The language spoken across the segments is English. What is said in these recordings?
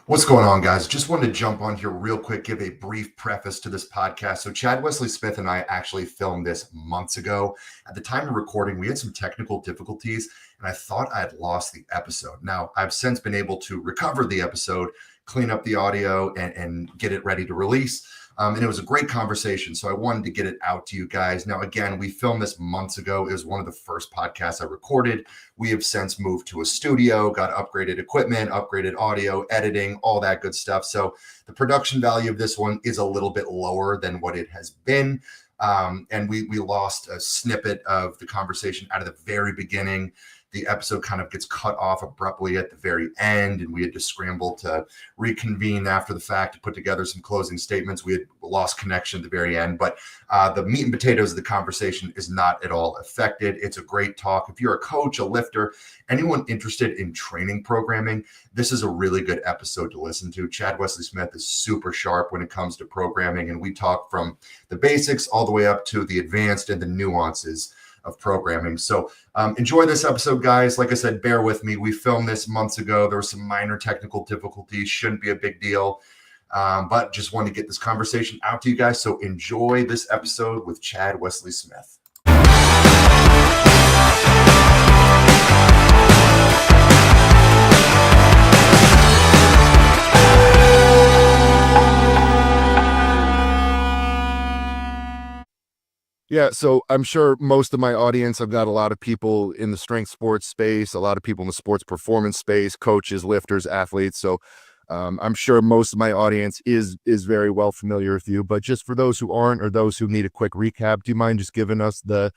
What's going on, guys? Just wanted to jump on here real quick, give a brief preface to this podcast. So, Chad Wesley Smith and I actually filmed this months ago. At the time of recording, we had some technical difficulties, and I thought I had lost the episode. Now, I've since been able to recover the episode, clean up the audio, and get it ready to release. And it was a great conversation. So I wanted to get it out to you guys. Now, again, we filmed this months ago. It was one of the first podcasts I recorded. We have since moved to a studio, got upgraded equipment, upgraded audio, editing, all that good stuff. So the production value of this one is a little bit lower than what it has been. And we lost a snippet of the conversation out of the very beginning. The episode kind of gets cut off abruptly at the very end, and we had to scramble to reconvene after the fact to put together some closing statements. We had lost connection at the very end, but the meat and potatoes of the conversation is not at all affected. It's a great talk. If you're a coach, a lifter, anyone interested in training programming, this is a really good episode to listen to. Chad Wesley Smith is super sharp when it comes to programming, and we talk from the basics all the way up to the advanced and the nuances of programming. So enjoy this episode, guys. Like I said, bear with me. We filmed this months ago. There were some minor technical difficulties. Shouldn't be a big deal. But just want to get this conversation out to you guys. So enjoy this episode with Chad Wesley Smith. Yeah, so I'm sure most of my audience, I've got a lot of people in the strength sports space, a lot of people in the sports performance space, coaches, lifters, athletes. So I'm sure most of my audience is very well familiar with you. But just for those who aren't, or those who need a quick recap, do you mind just giving us the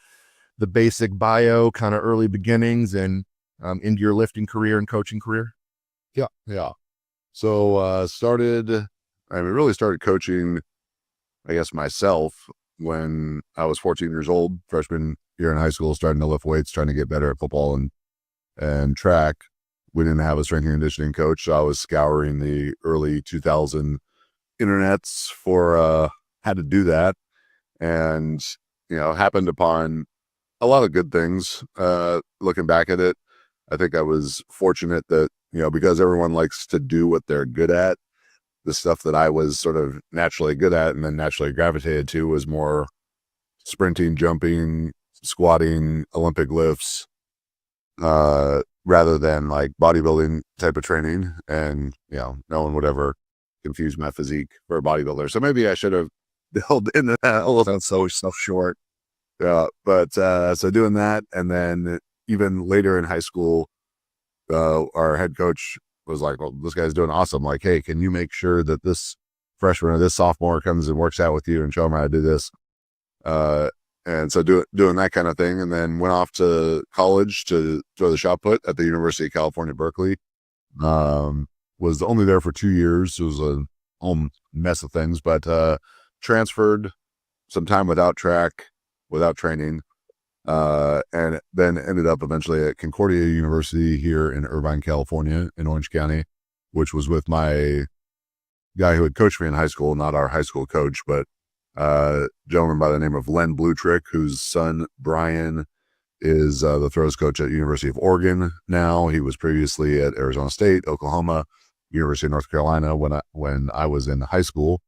basic bio, kind of early beginnings, and into your lifting career and coaching career? Yeah. So really started coaching, I guess, myself when I was 14 years old, freshman year in high school, starting to lift weights, trying to get better at football and track. We didn't have a strength and conditioning coach, so I was scouring the early 2000 internets for how to do that, and happened upon a lot of good things. Looking back at it, I think I was fortunate that because everyone likes to do what they're good at, the stuff that I was sort of naturally good at and then naturally gravitated to was more sprinting, jumping, squatting, Olympic lifts, rather than like bodybuilding type of training. And, no one would ever confuse my physique for a bodybuilder. So maybe I should have delved into that a little. So short. Yeah. But, so doing that. And then even later in high school, our head coach was like, well, this guy's doing awesome. Like, hey, can you make sure that this freshman or this sophomore comes and works out with you and show them how to do this? And so doing that kind of thing. And then went off to college to throw the shot put at the University of California, Berkeley. Was only there for 2 years. It was a whole mess of things, but transferred some time without track, without training. And then ended up eventually at Concordia University here in Irvine, California, in Orange County, which was with my guy who had coached me in high school, not our high school coach, but a gentleman by the name of Len Bluetrick, whose son Brian is the throws coach at University of Oregon now. He was previously at Arizona State, Oklahoma, University of North Carolina when I was in high school,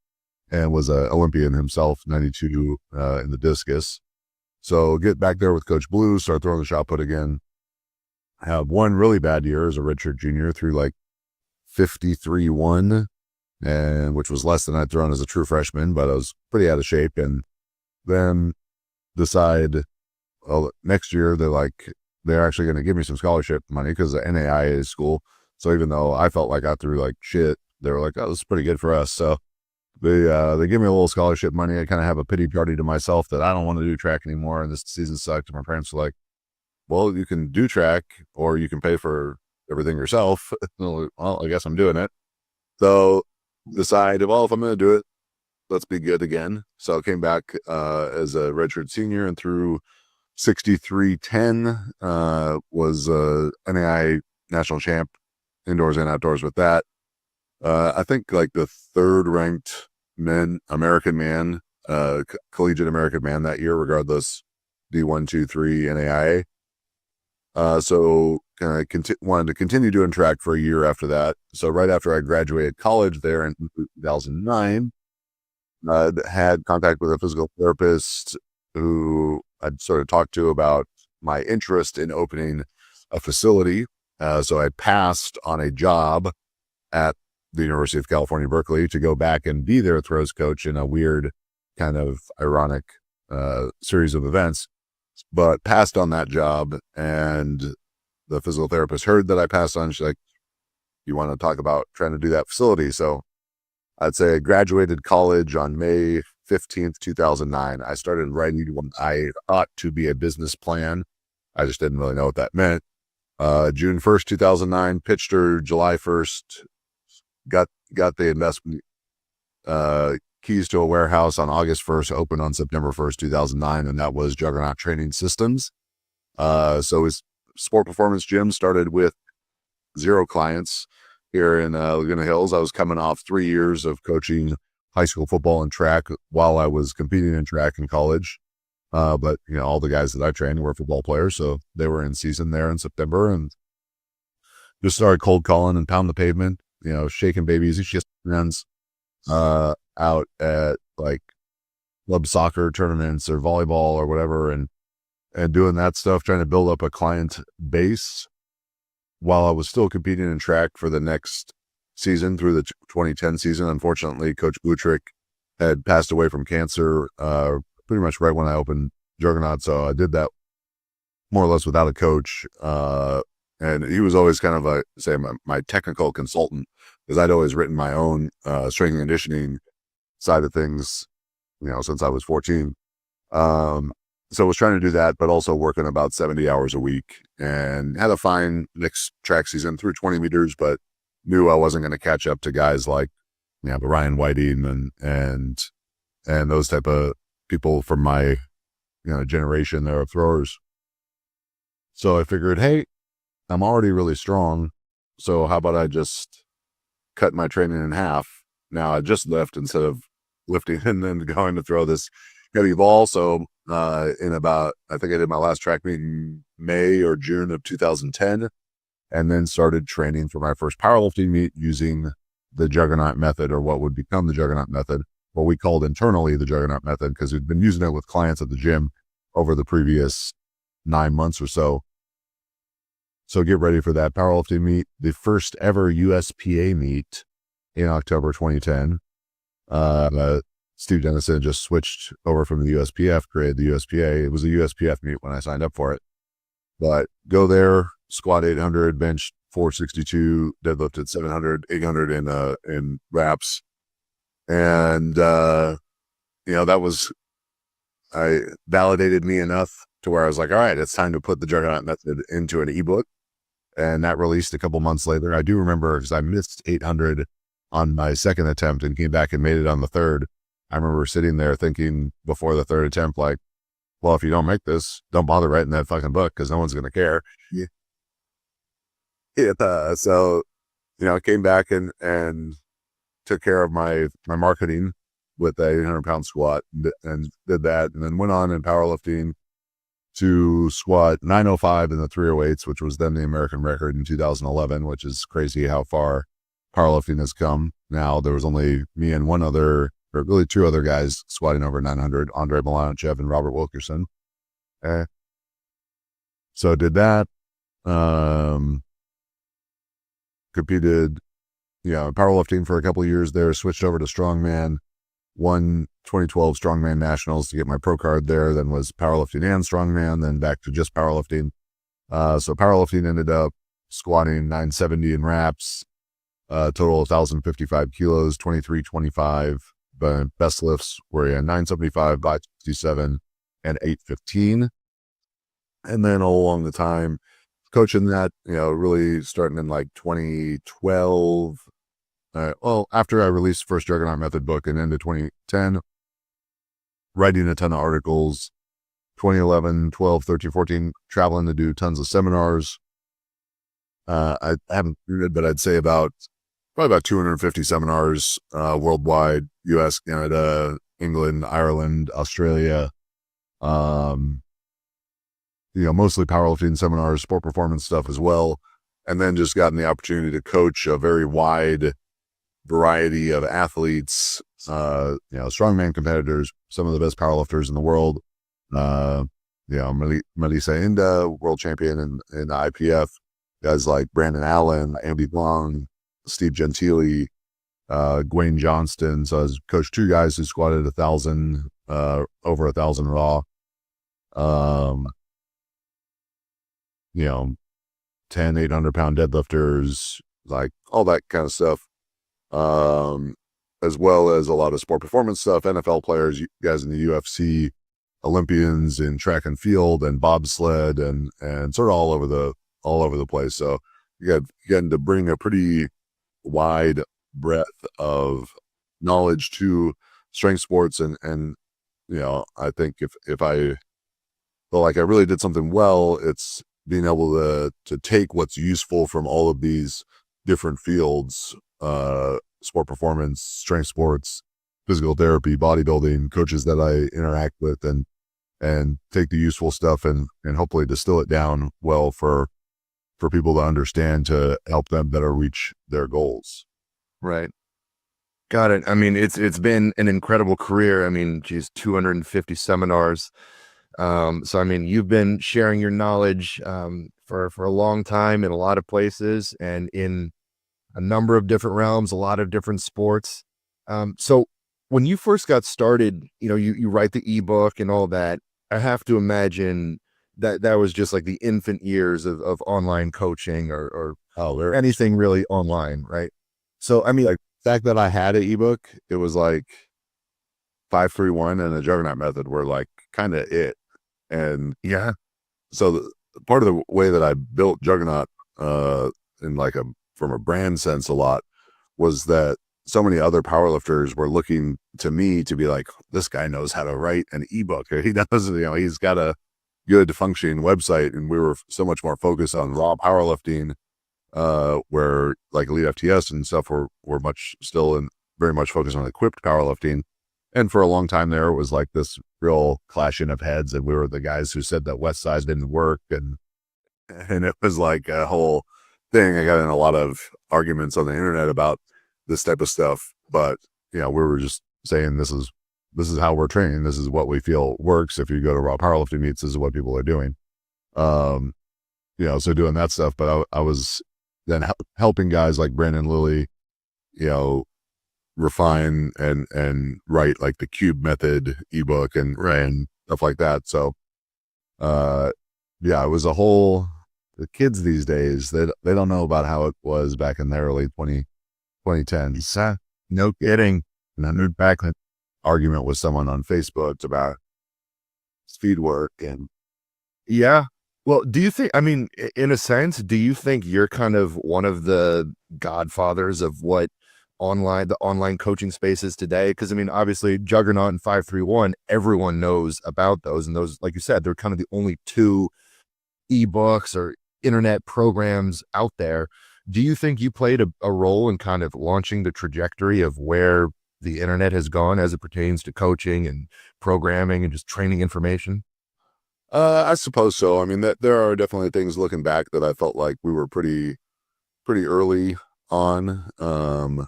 and was an Olympian himself, 92 in the discus. So get back there with Coach Blue, start throwing the shot put again. Have one really bad year as a redshirt junior, through like 53-1, and which was less than I'd thrown as a true freshman, but I was pretty out of shape. And then decide, well, next year they're actually going to give me some scholarship money because the NAIA school. So even though I felt like I threw like shit, they were like, oh, this is pretty good for us. So they give me a little scholarship money. I kind of have a pity party to myself that I don't want to do track anymore, and this season sucked. And my parents were like, well, you can do track or you can pay for everything yourself. Well, I guess I'm doing it. So decided, well, if I'm going to do it, let's be good again. So I came back as a redshirt senior and threw 63-10, was NAI national champ, indoors and outdoors with that. I think like the third ranked American man, collegiate American man that year, regardless, D1, 2, 3, NAIA. So kind of wanted to continue doing track for a year after that. So right after I graduated college there in 2009, had contact with a physical therapist who I'd sort of talked to about my interest in opening a facility. So I passed on a job at the University of California, Berkeley, to go back and be their throws coach in a weird kind of ironic series of events, but passed on that job. And the physical therapist heard that I passed on. She's like, you want to talk about trying to do that facility? So I'd say I graduated college on May 15th, 2009. I started writing what I thought to be a business plan. I just didn't really know what that meant. June 1st, 2009, pitched her July 1st, got the investment keys to a warehouse on August 1st, opened on September 1st, 2009, and that was Juggernaut Training Systems. So his sport performance gym started with 0 clients here in Laguna Hills. I was coming off 3 years of coaching high school football and track while I was competing in track in college. But all the guys that I trained were football players, so they were in season there in September, and just started cold calling and pound the pavement, shaking babies, just friends, out at like club soccer tournaments or volleyball or whatever, and doing that stuff, trying to build up a client base while I was still competing in track for the next season through the 2010 season. Unfortunately, Coach Blutrick had passed away from cancer, pretty much right when I opened Juggernaut. So I did that more or less without a coach. And he was always kind of my technical consultant, because I'd always written my own strength and conditioning side of things, since I was 14. So I was trying to do that, but also working about 70 hours a week, and had a fine next track season through 20 meters, but knew I wasn't going to catch up to guys like, the Ryan Whiting and those type of people from my, generation that are throwers. So I figured, hey, I'm already really strong, so how about I just cut my training in half? Now I just lift instead of lifting and then going to throw this heavy ball. So I think I did my last track meet in May or June of 2010, and then started training for my first powerlifting meet using the Juggernaut method, or what would become the Juggernaut method, what we called internally the Juggernaut method, because we'd been using it with clients at the gym over the previous 9 months or so. So get ready for that powerlifting meet, the first ever USPA meet in October 2010. Steve Dennison just switched over from the USPF, created the USPA. It was a USPF meet when I signed up for it. But go there, squat 800, bench 462, deadlifted 700, 800 in reps. And, I validated me enough to where I was like, all right, it's time to put the Juggernaut method into an ebook. And that released a couple months later. I do remember, because I missed 800 on my second attempt and came back and made it on the third. I remember sitting there thinking before the third attempt, like, well, if you don't make this, don't bother writing that fucking book, because no one's going to care. Yeah. So, I came back and took care of my marketing with a 800-pound squat and did that, and then went on in powerlifting to squat 905 in the 308s, which was then the American record in 2011, which is crazy how far powerlifting has come. Now there was only me and really 2 other guys squatting over 900, Andre Milanochev and Robert Wilkerson. So did that, competed, powerlifting for a couple of years there, switched over to strongman, won 2012 strongman nationals to get my pro card there, then was powerlifting and strongman, then back to just powerlifting. So powerlifting ended up squatting 970 in reps, total 1,055 kilos, 2325. But best lifts were 975, 567, and 815. And then all along the time, coaching that, really starting in like 2012. After I released the first Juggernaut Method book and into 2010, writing a ton of articles, 2011, 12, 13, 14, traveling to do tons of seminars. I haven't counted, but I'd say probably about 250 seminars worldwide, US, Canada, England, Ireland, Australia. mostly powerlifting seminars, sport performance stuff as well. And then just gotten the opportunity to coach a very wide variety of athletes, strongman competitors, some of the best powerlifters in the world. Melissa Inda, world champion in the IPF, guys like Brandon Allen, Andy Long, Steve Gentili, Gwayne Johnston. So I was coached 2 guys who squatted 1,000, over 1,000 raw. 10, 800-pound deadlifters, like all that kind of stuff. As well as a lot of sport performance stuff, NFL players, guys in the UFC, Olympians in track and field and bobsled and sort of all over the place. So you getting to bring a pretty wide breadth of knowledge to strength sports. And I think if I feel like I really did something well, it's being able to take what's useful from all of these different fields, sport performance, strength sports, physical therapy, bodybuilding, coaches that I interact with, and take the useful stuff and hopefully distill it down well for people to understand, to help them better reach their goals. Right. Got it. I mean, it's been an incredible career. I mean, geez, 250 seminars. So, I mean, you've been sharing your knowledge for a long time in a lot of places and in a number of different realms, a lot of different sports. So when you first got started, you write the ebook and all that. I have to imagine that was just like the infant years of online coaching or anything really online, right? So, I mean, like the fact that I had an ebook, it was like 531 and the Juggernaut method were like kind of it. And yeah, so part of the way that I built Juggernaut in like from a brand sense a lot was that so many other powerlifters were looking to me to be like, this guy knows how to write an ebook. He does, he's got a good functioning website. And we were so much more focused on raw powerlifting, where like Elite FTS and stuff were much still and very much focused on equipped powerlifting. And for a long time there, it was like this real clashing of heads. And we were the guys who said that West Side didn't work. And it was like a whole thing. I got in a lot of arguments on the internet about this type of stuff, but we were just saying, this is how we're training. This is what we feel works. If you go to raw powerlifting meets, this is what people are doing. So doing that stuff, but I was then helping guys like Brandon Lilly, refine and write like the Cube Method ebook and stuff like that. So, it was a whole, the kids these days, they don't know about how it was back in the early 2010s. No kidding. And I knew back then argument with someone on Facebook about speed work and. Yeah. Well, do you think, I mean, in a sense, do you think you're kind of one of the godfathers of what the online coaching space is today? Because I mean, obviously Juggernaut and 531, everyone knows about those. And those, like you said, they're kind of the only 2 ebooks or internet programs out there. Do you think you played a role in kind of launching the trajectory of where the internet has gone as it pertains to coaching and programming and just training information? I suppose so. I mean, that there are definitely things looking back that I felt like we were pretty early on. I'm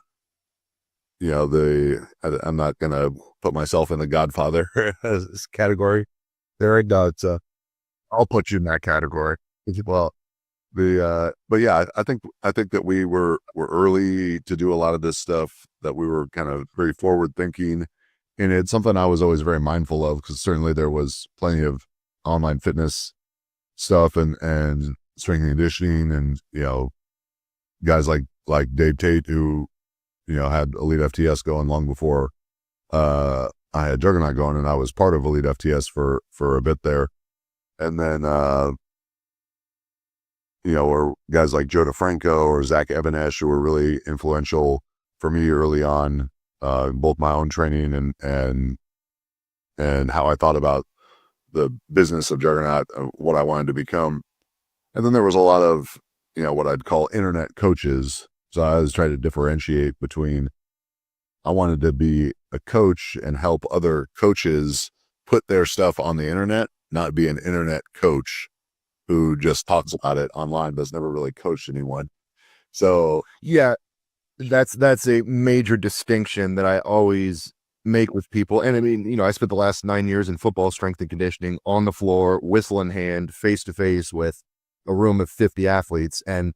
not gonna put myself in the Godfather category. There it goes. I'll put you in that category. Well, but yeah, I think that we were early to do a lot of this stuff, that we were kind of very forward thinking, and it's something I was always very mindful of, because certainly there was plenty of online fitness stuff and strength and conditioning, and guys like Dave Tate, who had Elite FTS going long before I had Juggernaut going, and I was part of Elite FTS for a bit there. And then or guys like Joe DeFranco or Zach Ebenesh, who were really influential for me early on, both my own training and how I thought about the business of Juggernaut, what I wanted to become. And then there was a lot of, what I'd call internet coaches. So I was trying to differentiate between, I wanted to be a coach and help other coaches put their stuff on the internet, not be an internet coach. who just talks about it online, but has never really coached anyone. So Yeah, that's a major distinction that I always make with people. And I mean, I spent the last 9 years in football strength and conditioning, on the floor, whistle in hand, face to face with a room of 50 athletes. And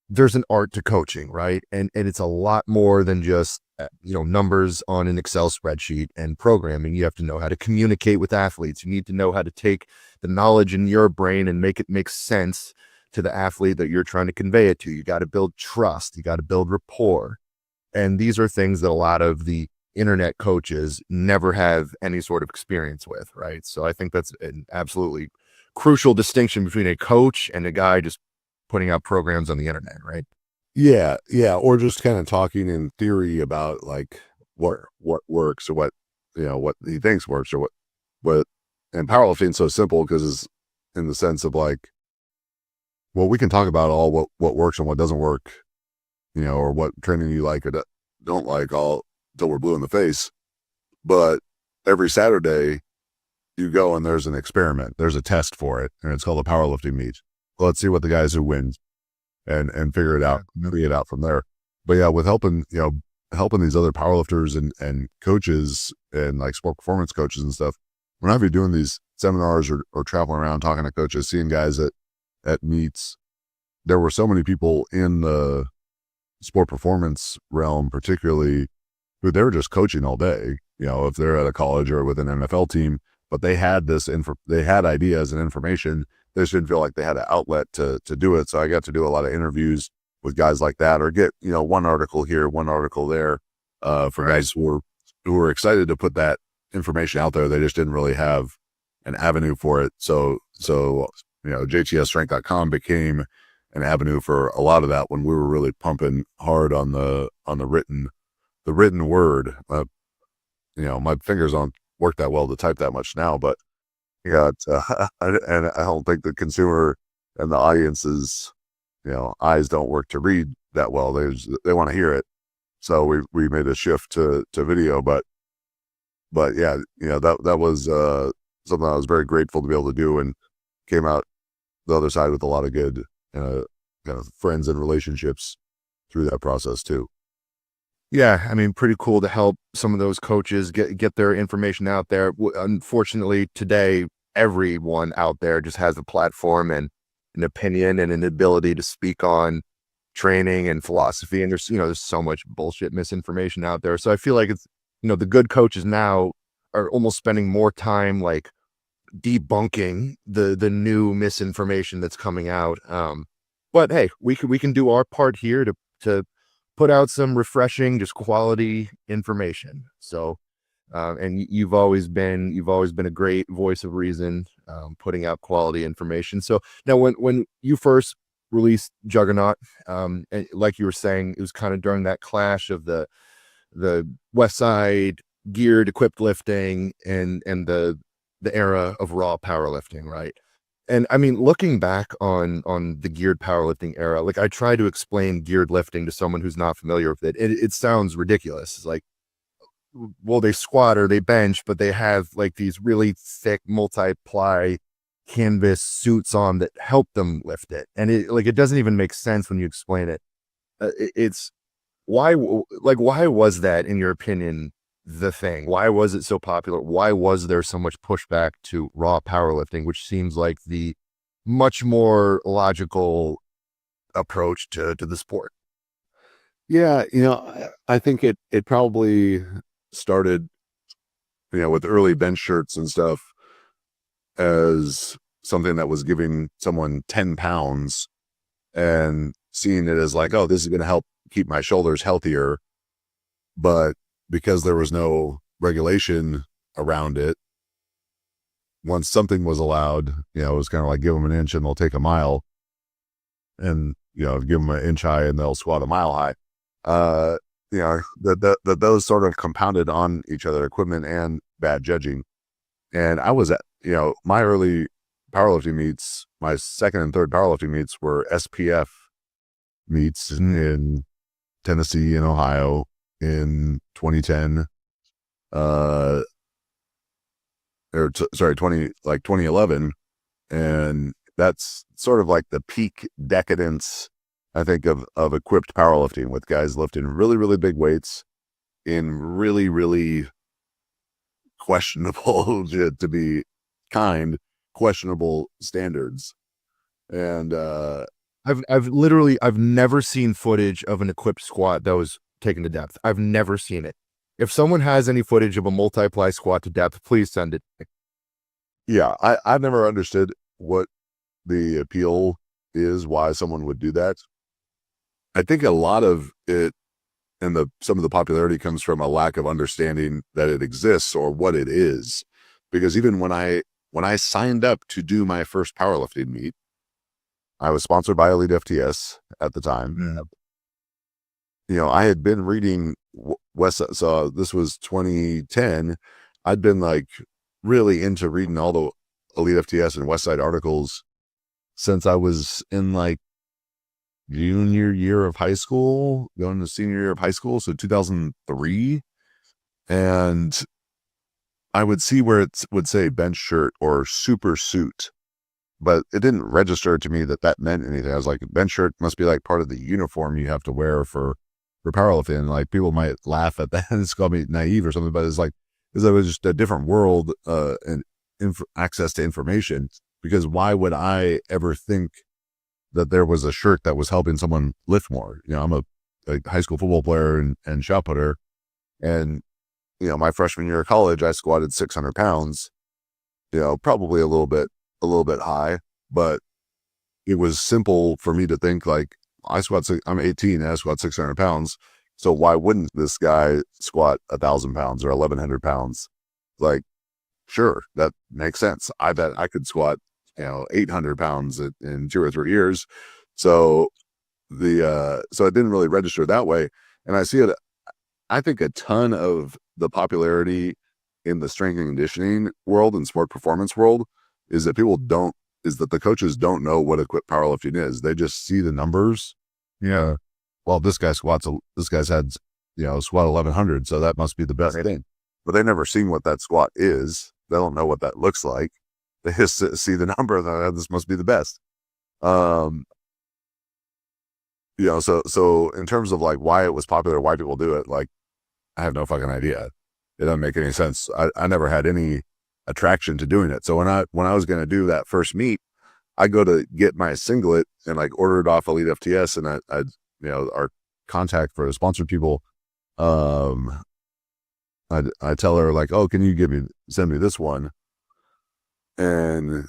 there's an art to coaching, right? And it's a lot more than just numbers on an Excel spreadsheet and programming. You have to know how to communicate with athletes. You need to know how to take the knowledge in your brain and make it make sense to the athlete that you're trying to convey it to. You got to build trust. You got to build rapport. And these are things that a lot of the internet coaches never have any sort of experience with, right? So I think that's an absolutely crucial distinction between a coach and a guy just putting out programs on the internet, right? yeah, or just kind of talking in theory about like what works, or what what he thinks works, or what and powerlifting so simple because it's in the sense of like, well, we can talk about all what works and what doesn't work, or what training you like or don't like, all till we're blue in the face. But every Saturday you go and there's an experiment, there's a test for it, and it's called a powerlifting meet. Let's see what the guys who win and figure it out, figure it out from there. But yeah, with helping these other powerlifters and coaches and like sport performance coaches and stuff, whenever you're doing these seminars or traveling around talking to coaches, seeing guys at meets, there were so many people in the sport performance realm, particularly, who they were just coaching all day, if they're at a college or with an NFL team, but they had they had ideas and information. They just didn't feel like they had an outlet to do it. So I got to do a lot of interviews with guys like that, or get, one article here, one article there, for guys who were excited to put that information out there. They just didn't really have an avenue for it. So jtsstrength.com became an avenue for a lot of that when we were really pumping hard on the written word. My fingers don't work that well to type that much now, but yeah, and I don't think the consumer and the audience's eyes don't work to read that well. They want to hear it. So we made a shift to video, but yeah, that was something I was very grateful to be able to do, and came out the other side with a lot of good kind of friends and relationships through that process too. Yeah, I mean, pretty cool to help some of those coaches get their information out there. Unfortunately, today, everyone out there just has a platform and an opinion and an ability to speak on training and philosophy. And there's so much bullshit misinformation out there. So I feel like it's, the good coaches now are almost spending more time like debunking the new misinformation that's coming out. But hey, we can do our part here to put out some refreshing, just quality information. So, and you've always been a great voice of reason, putting out quality information. So now when you first released Juggernaut, and like you were saying, it was kind of during that clash of the West Side geared equipped lifting and the era of raw powerlifting, right? And I mean, looking back on the geared powerlifting era, like I try to explain geared lifting to someone who's not familiar with it. It sounds ridiculous. It's like, well, they squat or they bench, but they have like these really thick multi-ply canvas suits on that help them lift it. And it doesn't even make sense when you explain it. It's why was that, in your opinion, the thing? Why was it so popular? Why was there so much pushback to raw powerlifting, which seems like the much more logical approach to the sport? Yeah, I think it probably started, with early bench shirts and stuff, as something that was giving someone 10 pounds and seeing it as like, oh, this is going to help keep my shoulders healthier. But because there was no regulation around it, once something was allowed, it was kind of like, give them an inch and they'll take a mile, and, give them an inch high and they'll squat a mile high. That those sort of compounded on each other, equipment and bad judging. And I was at, my early powerlifting meets, my second and third powerlifting meets were SPF meets in Tennessee and Ohio in 2010, 2011. And that's sort of like the peak decadence, I think, of equipped powerlifting, with guys lifting really, really big weights in really, really questionable, to be kind, questionable standards. And I've never seen footage of an equipped squat that was taken to depth. I've never seen it. If someone has any footage of a multiply squat to depth, please send it. yeah, I've never understood what the appeal is, why someone would do that. I think a lot of it, and some of the popularity, comes from a lack of understanding that it exists or what it is. Because even when I signed up to do my first powerlifting meet, I was sponsored by Elite FTS at the time. Yeah. You know, I had been reading so this was 2010. I'd been like really into reading all the Elite FTS and Westside articles since I was in like junior year of high school, going to senior year of high school, so 2003. And I would see where it would say bench shirt or super suit, but it didn't register to me that meant anything. I was like, bench shirt must be like part of the uniform you have to wear for powerlifting. Like, people might laugh at that and it's called me naive or something, but it's like, it was just a different world and access to information. Because why would I ever think that there was a shirt that was helping someone lift more? You know, I'm a high school football player and shot putter, and you know, my freshman year of college, I squatted 600 pounds. You know, probably a little bit high, but it was simple for me to think like, I'm 18 and I squat 600 pounds. So why wouldn't this guy squat 1,000 pounds or 1,100 pounds? Like, sure, that makes sense. I bet I could squat, 800 pounds in 2 or 3 years. So so it didn't really register that way. And I see it, I think a ton of the popularity in the strength and conditioning world and sport performance world is that the coaches don't know what equipped powerlifting is. They just see the numbers. Yeah. Well, this guy's had, squat 1,100. So that must be the best thing. But they never seen what that squat is. They don't know what that looks like. They just see the number and this must be the best. So in terms of like why it was popular, why people do it, like, I have no fucking idea. It doesn't make any sense. I never had any attraction to doing it. So when I was going to do that first meet, I go to get my singlet and like order it off Elite FTS, and I our contact for the sponsored people, I tell her like, oh, can you send me this one? And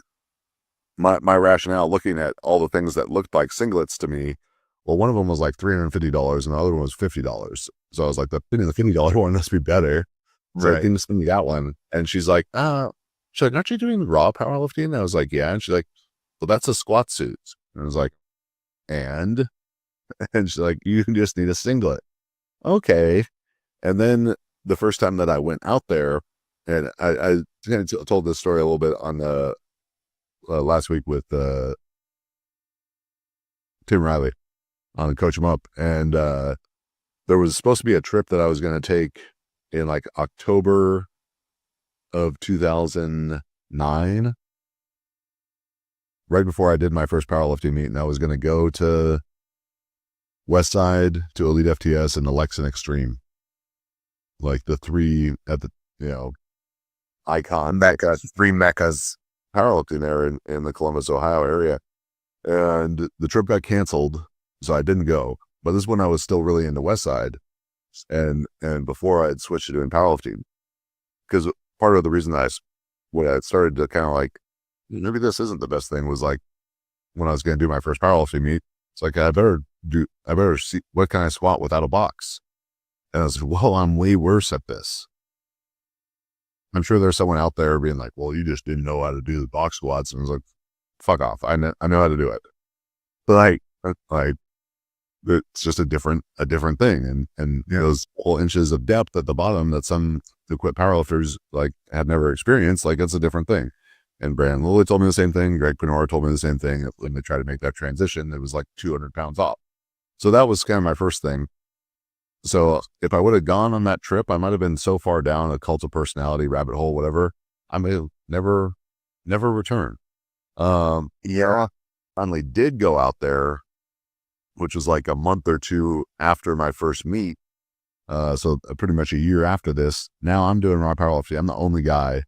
my rationale, looking at all the things that looked like singlets to me, well, one of them was like $350 and the other one was $50. So I was like, the $50 one must be better. So I can send me that one. And she's like, she's like, aren't you doing raw powerlifting? And I was like, yeah. And she's like, well, that's a squat suit. And I was like, and she's like, you just need a singlet. Okay. And then the first time that I went out there, and I kind of told this story a little bit on the last week with Tim Riley on Coach 'em Up. And there was supposed to be a trip that I was going to take in like October of 2009, right before I did my first powerlifting meet. And I was going to go to Westside, to Elite FTS, and the Lexington Extreme. Like the three at the, icon meccas, 3 meccas powerlifting there in the Columbus, Ohio area. And the trip got canceled, so I didn't go. But this is when I was still really into Westside, and before I had switched to doing powerlifting. Because part of the reason that when I started to kind of like, maybe this isn't the best thing, was like when I was going to do my first powerlifting meet, it's like, I better see what can I squat without a box. And I was like, well, I'm way worse at this. I'm sure there's someone out there being like, well, you just didn't know how to do the box squats. And I was like, fuck off. I know how to do it. But like it's just a different thing. And those whole inches of depth at the bottom that some equipped powerlifters like had never experienced, like it's a different thing. And Brandon Lilly told me the same thing. Greg Penora told me the same thing. When they tried to make that transition, it was like 200 pounds off. So that was kind of my first thing. So if I would have gone on that trip, I might have been so far down a cult of personality rabbit hole, whatever. I may have never returned. Yeah, finally did go out there, which was like a month or two after my first meet. So pretty much a year after this. Now I'm doing raw powerlifting. I'm the only guy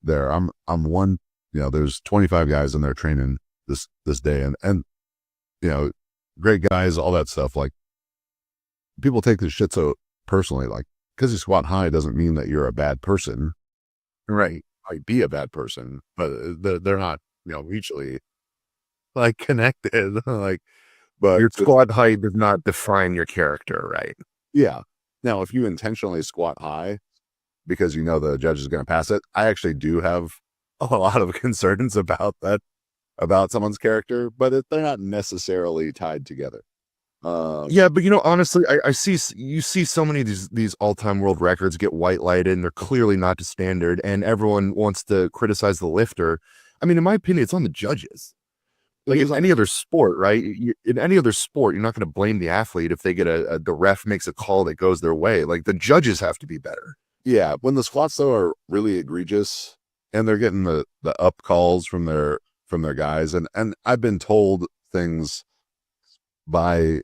there. I'm one. There's 25 guys in there training this day, and great guys, all that stuff. Like, people take this shit so personally. Like, because you squat high doesn't mean that you're a bad person. Right. Might be a bad person, but they're not, mutually like connected. Like, but Your squat height does not define your character, right? yeah. Now, if you intentionally squat high because the judge is going to pass it, I actually do have a lot of concerns about that, about someone's character, but they're not necessarily tied together. Yeah, but honestly, I see so many of these all-time world records get white lighted, and they're clearly not to standard, and everyone wants to criticize the lifter. I mean, in my opinion, it's on the judges. Like in any other sport, right? In any other sport, you're not going to blame the athlete if they get the ref makes a call that goes their way. Like, the judges have to be better. Yeah, when the squats though are really egregious and they're getting the up calls from their guys, and I've been told things by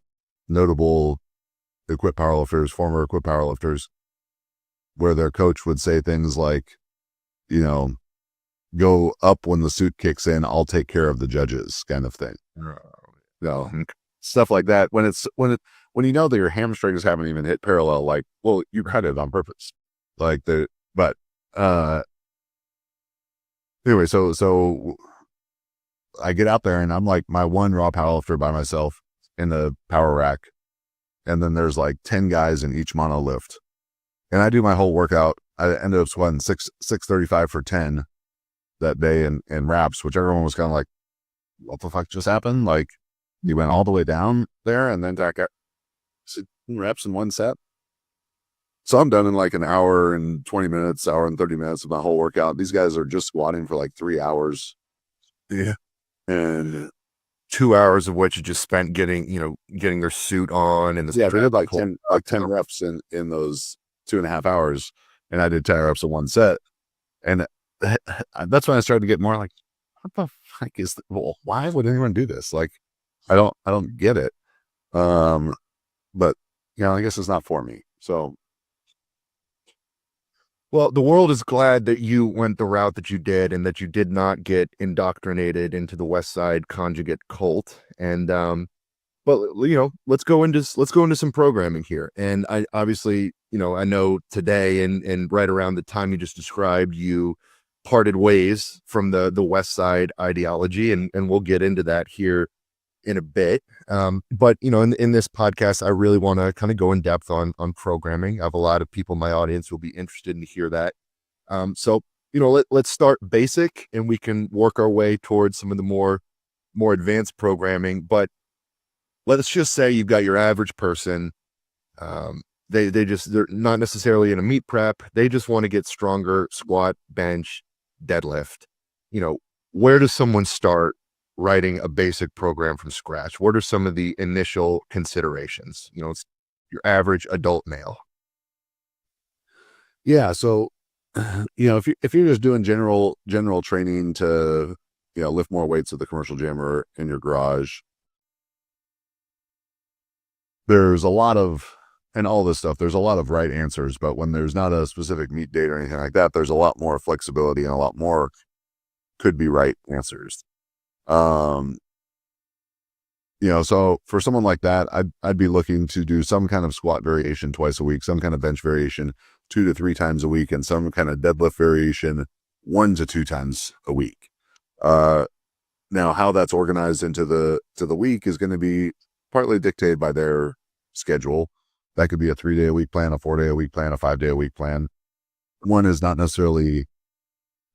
notable former equip powerlifters, where their coach would say things like, go up when the suit kicks in, I'll take care of the judges, kind of thing. Stuff like that. When that your hamstrings haven't even hit parallel, like, well, you cut it on purpose. Like, anyway, so I get out there and I'm like my one raw powerlifter by myself in the power rack, and then there's like 10 guys in each mono lift, and I do my whole workout. I ended up squatting 635 for 10 that day in reps, which everyone was kind of like, what the fuck just happened? Like, you went all the way down there and then got reps in one set. So I'm done in like an hour and 20 minutes, hour and 30 minutes of my whole workout. These guys are just squatting for like 3 hours. Yeah. And 2 hours of which you just spent getting their suit on. And they did like 10 reps in those 2.5 hours. And I did 10 reps in one set. And that's when I started to get more like, what the fuck is that? Well, why would anyone do this? Like, I don't get it. But I guess it's not for me. So, well, the world is glad that you went the route that you did, and that you did not get indoctrinated into the West Side conjugate cult. And but let's go into some programming here. And I obviously, I know today and right around the time you just described, you parted ways from the West Side ideology, and we'll get into that here in a bit. But in this podcast, I really want to kind of go in depth on programming. I have a lot of people in my audience who will be interested in to hear that. So let's start basic, and we can work our way towards some of the more advanced programming. But let's just say you've got your average person. They're not necessarily in a meet prep. They just want to get stronger, squat, bench, deadlift. Where does someone start writing a basic program from scratch? What are some of the initial considerations? It's your average adult male. Yeah. So, if you're just doing general training to, lift more weights at the commercial gym or in your garage, there's a lot of, and all this stuff, there's a lot of right answers, but when there's not a specific meet date or anything like that, there's a lot more flexibility and a lot more could be right answers. So for someone like that, I'd be looking to do some kind of squat variation twice a week, some kind of bench variation 2 to 3 times a week, and some kind of deadlift variation 1 to 2 times a week. Now how that's organized into the week is going to be partly dictated by their schedule. That could be a 3-day a week plan, a 4-day a week plan, a 5-day a week plan. One is not necessarily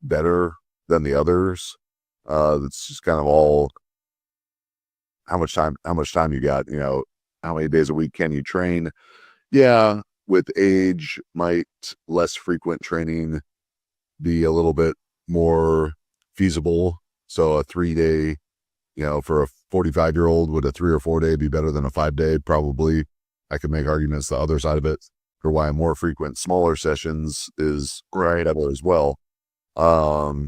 better than the others. It's just kind of all how much time you got, how many days a week can you train? Yeah. With age, might less frequent training be a little bit more feasible. So a 3-day, for a 45-year-old, would a 3 or 4-day be better than a 5-day? Probably. I could make arguments the other side of it for why more frequent, smaller sessions is right better as well. But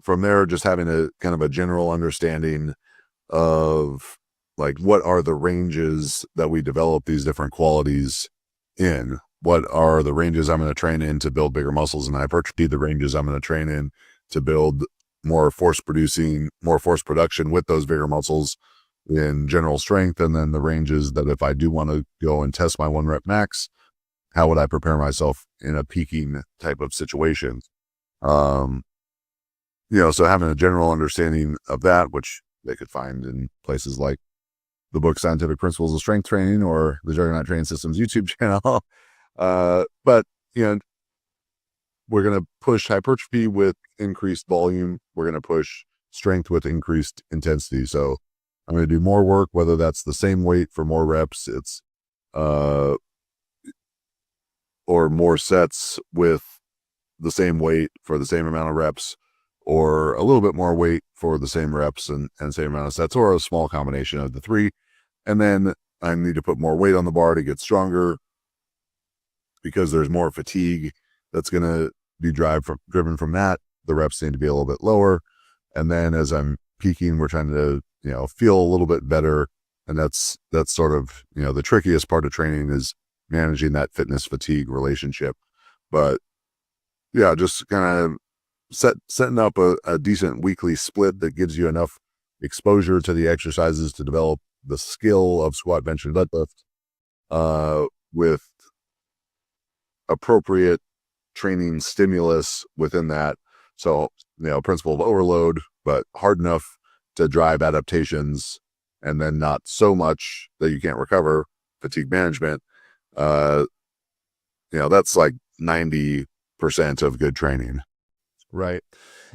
from there, just having a kind of a general understanding of like what are the ranges that we develop these different qualities in. What are the ranges I'm going to train in to build bigger muscles and hypertrophy, the ranges I'm going to train in to build more force production with those bigger muscles in general strength, and then the ranges that if I do want to go and test my 1 rep max, how would I prepare myself in a peaking type of situation? So having a general understanding of that, which they could find in places like the book Scientific Principles of Strength Training or the Juggernaut Training Systems YouTube channel. But we're going to push hypertrophy with increased volume. We're going to push strength with increased intensity. So I'm going to do more work, whether that's the same weight for more reps, it's or more sets with the same weight for the same amount of reps, or a little bit more weight for the same reps and same amount of sets, or a small combination of the three. And then I need to put more weight on the bar to get stronger because there's more fatigue that's going to be driven from that. The reps need to be a little bit lower. And then as I'm peaking, we're trying to, feel a little bit better. And that's sort of, the trickiest part of training is managing that fitness fatigue relationship. But yeah, just kind of setting up a decent weekly split that gives you enough exposure to the exercises to develop the skill of squat, bench, and deadlift, with appropriate training stimulus within that. So, principle of overload, but hard enough to drive adaptations and then not so much that you can't recover. Fatigue management, that's like 90% of good training. Right.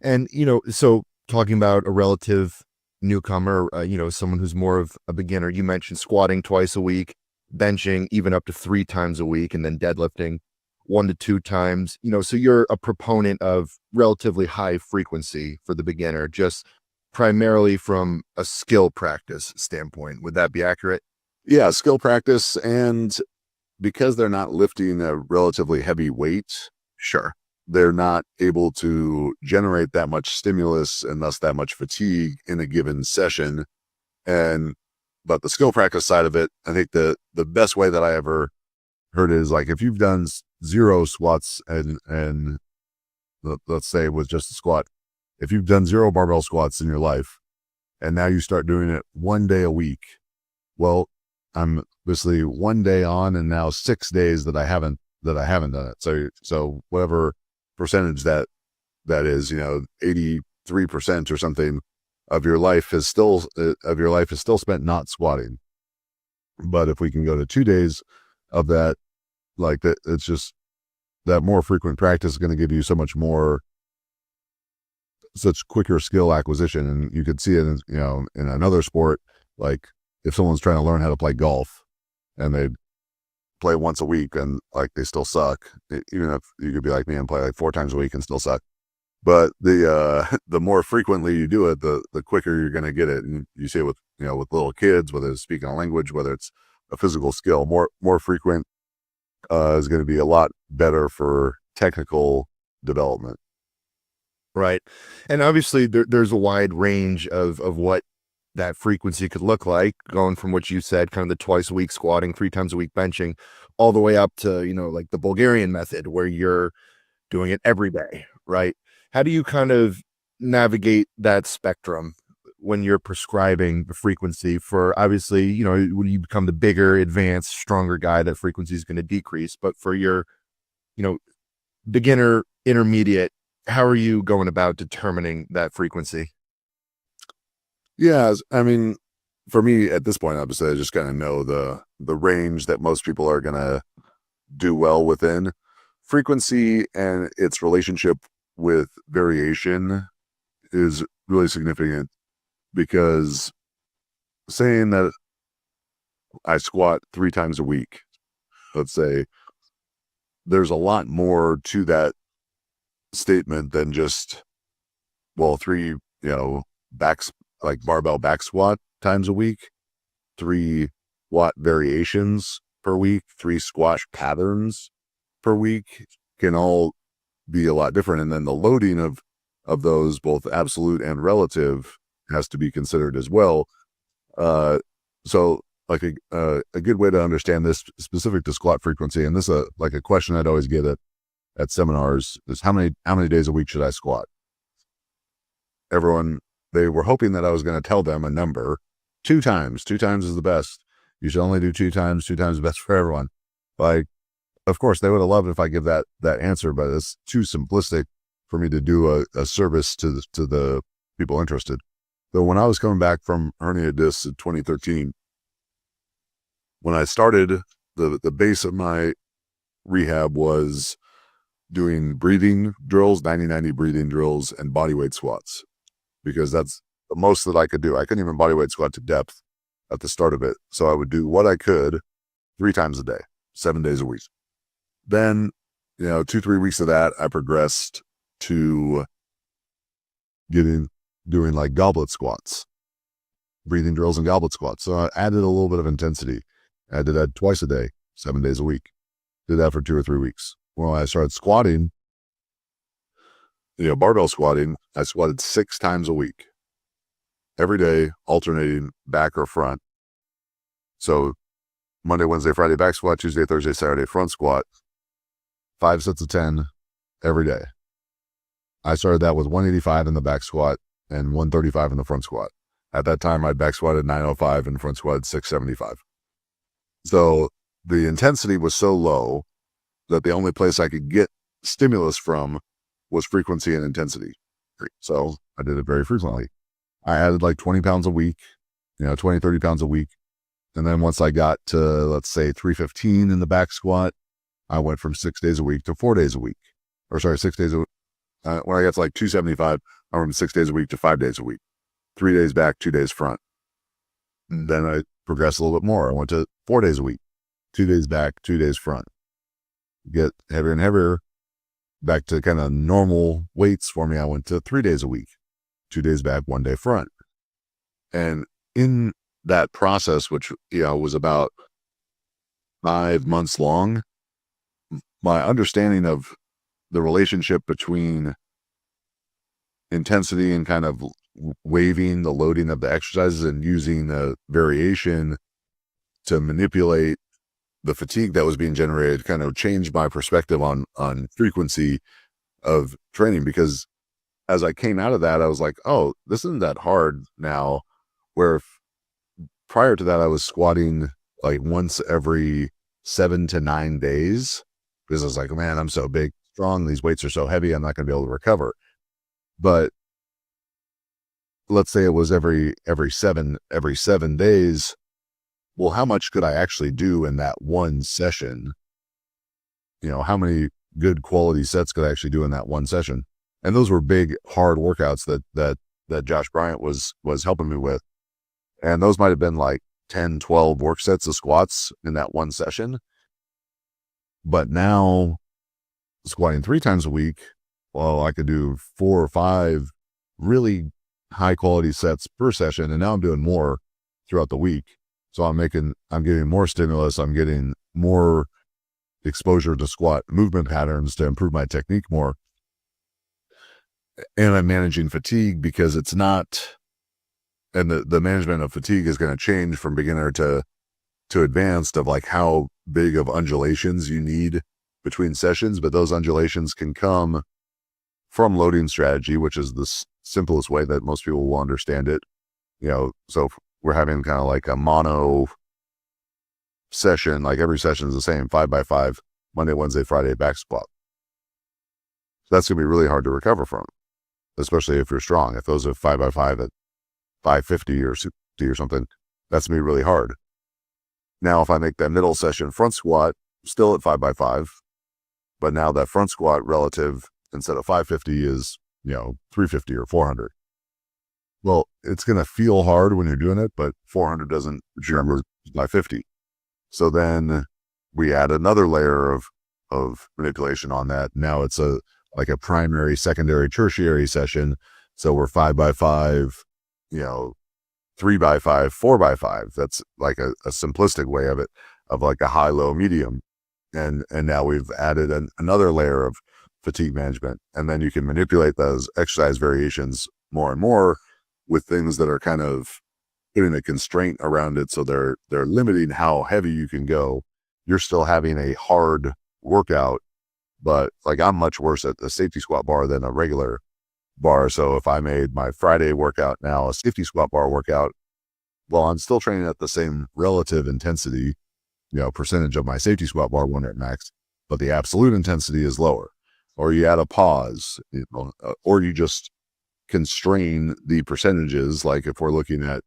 And, so talking about a relative newcomer, someone who's more of a beginner, you mentioned squatting twice a week, benching even up to 3 times a week, and then deadlifting 1 to 2 times, so you're a proponent of relatively high frequency for the beginner, just primarily from a skill practice standpoint. Would that be accurate? Yeah, skill practice. And because they're not lifting a relatively heavy weight, Sure. they're not able to generate that much stimulus and thus that much fatigue in a given session. But the skill practice side of it, I think the best way that I ever heard is like, if you've done 0 squats and let's say with just a squat, if you've done 0 barbell squats in your life and now you start doing it 1 day a week, well, I'm obviously 1 day on and now 6 days that I haven't done it. So whatever percentage that is, 83% or something of your life is still spent not squatting. But if we can go to 2 days of that, like that, it's just that more frequent practice is going to give you such quicker skill acquisition. And you could see it in another sport, like if someone's trying to learn how to play golf and they play once a week and like they still suck, even if you could be like me and play like 4 times a week and still suck. But the more frequently you do it, the quicker you're going to get it. And you see it with little kids, whether it's speaking a language, whether it's a physical skill, more frequent is going to be a lot better for technical development. Right. And obviously there's a wide range of what that frequency could look like, going from what you said, kind of the twice a week squatting, 3 times a week benching, all the way up to, like the Bulgarian method where you're doing it every day, right? How do you kind of navigate that spectrum when you're prescribing the frequency for, obviously, when you become the bigger, advanced, stronger guy, that frequency is going to decrease. But for your, beginner, intermediate, how are you going about determining that frequency? Yeah, I mean, for me at this point, obviously, I just kind of know the range that most people are going to do well within. Frequency and its relationship with variation is really significant, because saying that I squat 3 times a week, let's say, there's a lot more to that statement than just, 3, backs, like barbell back squat times a week, 3 squat variations per week, 3 squat patterns per week can all be a lot different. And then the loading of of those, both absolute and relative, has to be considered as well. So like a good way to understand this specific to squat frequency, and this like a question I'd always get at seminars is how many days a week should I squat? Everyone, they were hoping that I was going to tell them a number. 2 times. 2 times is the best. You should only do 2 times. 2 times is best for everyone. Like, of course, they would have loved if I give that answer, but it's too simplistic for me to do a service to the people interested. So when I was coming back from hernia discs in 2013, when I started, the base of my rehab was doing breathing drills, 90-90 breathing drills, and bodyweight squats, because that's the most that I could do. I couldn't even bodyweight squat to depth at the start of it. So I would do what I could 3 times a day, 7 days a week. Then, 2-3 weeks of that, I progressed to doing like goblet squats, breathing drills and goblet squats. So I added a little bit of intensity. I did that twice a day, 7 days a week. Did that for 2 or 3 weeks. When I started squatting, barbell squatting, I squatted 6 times a week, every day, alternating back or front. So Monday, Wednesday, Friday, back squat, Tuesday, Thursday, Saturday, front squat, 5 sets of 10 every day. I started that with 185 in the back squat and 135 in the front squat. At that time, I'd back squatted 905 and front squatted 675. So the intensity was so low that the only place I could get stimulus from was frequency and intensity. So I did it very frequently. I added like 20 pounds a week, 20, 30 pounds a week. And then once I got to, let's say, 315 in the back squat, I went from 6 days a week to 4 days a week. 6 days a week. When I got to like 275, I went from 6 days a week to 5 days a week. 3 days back, 2 days front. And then I progressed a little bit more. I went to 4 days a week, 2 days back, 2 days front. Get heavier and heavier, back to kind of normal weights for me. I went to 3 days a week, 2 days back, 1 day front. And in that process, which was about 5 months long, my understanding of the relationship between intensity and kind of waving the loading of the exercises and using a variation to manipulate the fatigue that was being generated kind of changed my perspective on frequency of training. Because as I came out of that, I was like, oh, this isn't that hard now, where prior to that, I was squatting like once every 7 to 9 days, because I was like, man, I'm so big, strong, these weights are so heavy, I'm not going to be able to recover. But let's say it was every 7 days. Well, how much could I actually do in that one session? How many good quality sets could I actually do in that one session? And those were big, hard workouts that Josh Bryant was helping me with. And those might have been like 10, 12 work sets of squats in that one session. But now, squatting 3 times a week, well, I could do 4 or 5 really high quality sets per session. And now I'm doing more throughout the week. So I'm getting more stimulus. I'm getting more exposure to squat movement patterns to improve my technique more. And I'm managing fatigue, because it's not, and the management of fatigue is going to change from beginner to advanced, of like how big of undulations you need between sessions. But those undulations can come from loading strategy, which is the simplest way that most people will understand it. So we're having kind of like a mono session, like every session is the same, 5x5, Monday, Wednesday, Friday, back squat. That's going to be really hard to recover from, especially if you're strong. If those are 5x5 at 550 or 60 or something, that's going to be really hard. Now, if I make that middle session front squat, still at 5x5, but now that front squat relative, instead of 550 is, 350 or 400. Well, it's going to feel hard when you're doing it, but 400 doesn't remember 550. So then we add another layer of manipulation on that. Now it's like a primary, secondary, tertiary session. So we're 5x5, 3x5, 4x5. That's like a simplistic way of it, of like a high, low, medium. And now we've added another layer of fatigue management. And then you can manipulate those exercise variations more and more with things that are kind of putting a constraint around it. So they're limiting how heavy you can go. You're still having a hard workout, but like I'm much worse at the safety squat bar than a regular bar. So if I made my Friday workout now a safety squat bar workout, well, I'm still training at the same relative intensity, percentage of my safety squat bar one at max, but the absolute intensity is lower. Or you add a pause, or you just constrain the percentages. Like if we're looking at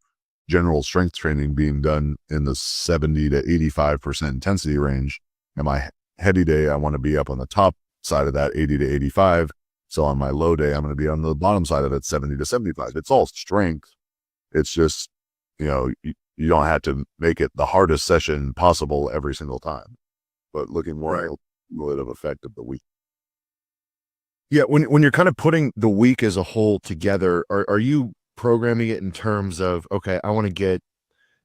general strength training being done in the 70 to 85% intensity range, and my heavy day, I want to be up on the top side of that 80 to 85. So on my low day, I'm going to be on the bottom side of it, 70 to 75. It's all strength. It's just, you don't have to make it the hardest session possible every single time, but looking more at the cumulative effect of the week. Yeah, when you're kind of putting the week as a whole together, are you programming it in terms of, okay, I want to get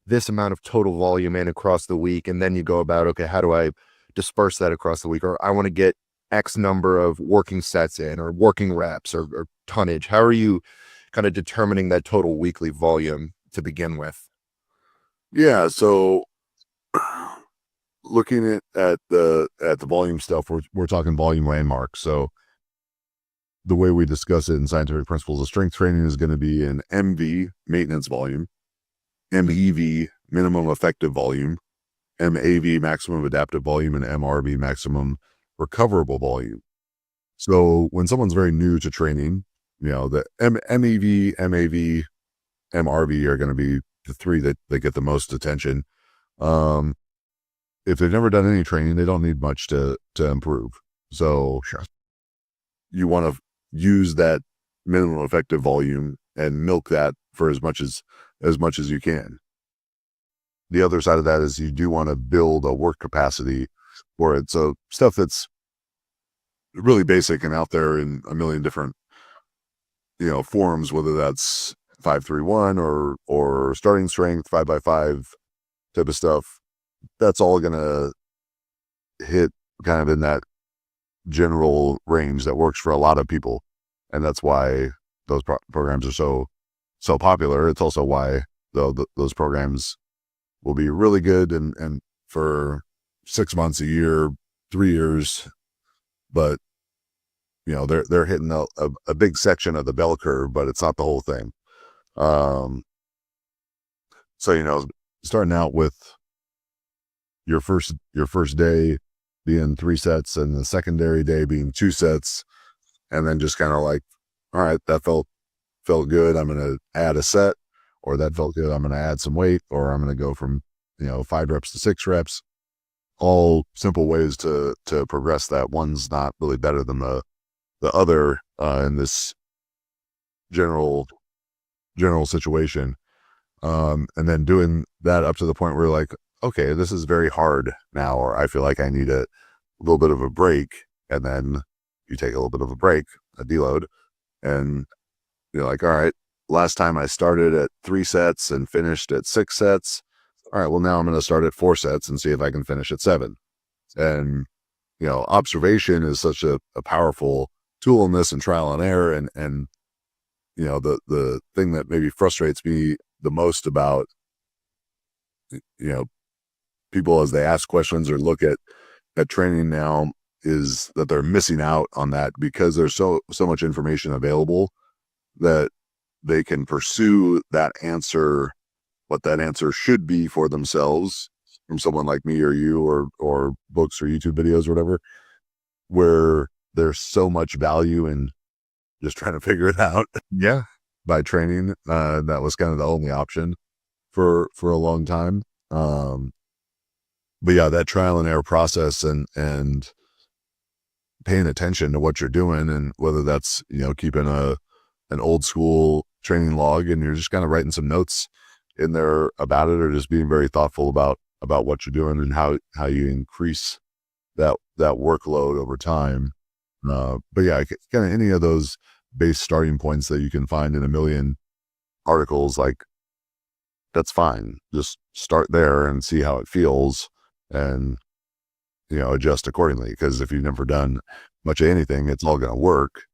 this amount of total volume in across the week, and then you go about, okay, how do I disperse that across the week? Or I want to get X number of working sets in, or working reps, or tonnage. How are you kind of determining that total weekly volume to begin with? Yeah, so looking at the volume stuff, we're talking volume landmarks. So the way we discuss it in scientific principles of strength training is going to be an MV, maintenance volume, MEV, minimum effective volume, MAV, maximum adaptive volume, and MRV, maximum recoverable volume. So when someone's very new to training, the MEV, MAV, MRV are going to be the three that get the most attention. If they've never done any training, they don't need much to improve. So you want to use that minimum effective volume and milk that for as much as you can. The other side of that is you do want to build a work capacity for it. So stuff that's really basic and out there in a million different, forms, whether that's 5-3-1 or starting strength 5x5 type of stuff. That's all going to hit kind of in that general range that works for a lot of people. And that's why those programs are so popular. It's also why those programs will be really good and for 6 months, a year, 3 years, but they're hitting a big section of the bell curve, but it's not the whole thing. So starting out with your first day being 3 sets and the secondary day being 2 sets, and then just kind of like, all right, that felt good, I'm going to add a set, or that felt good, I'm going to add some weight, or I'm going to go from 5 reps to 6 reps. All simple ways to progress that. One's not really better than the other in this general situation. And then doing that up to the point where you're like, okay, this is very hard now, or I feel like I need a little bit of a break. And then you take a little bit of a break, a deload, and you're like, all right, last time I started at 3 sets and finished at 6 sets. All right, well, now I'm going to start at 4 sets and see if I can finish at 7. And, observation is such a powerful tool in this, and trial and error. And the thing that maybe frustrates me the most about, people as they ask questions or look at training now is that they're missing out on that, because there's so much information available that they can pursue that answer, what that answer should be for themselves, from someone like me or you, or books or YouTube videos or whatever, where there's so much value in just trying to figure it out. Yeah. By training. That was kind of the only option for a long time. But yeah, that trial and error process and paying attention to what you're doing, and whether that's, keeping an old school training log and you're just kind of writing some notes in there about it, or just being very thoughtful about what you're doing and how you increase that workload over time. But yeah, kind of any of those base starting points that you can find in a million articles, like, that's fine. Just start there and see how it feels. And, adjust accordingly. Because if you've never done much of anything, it's all going to work.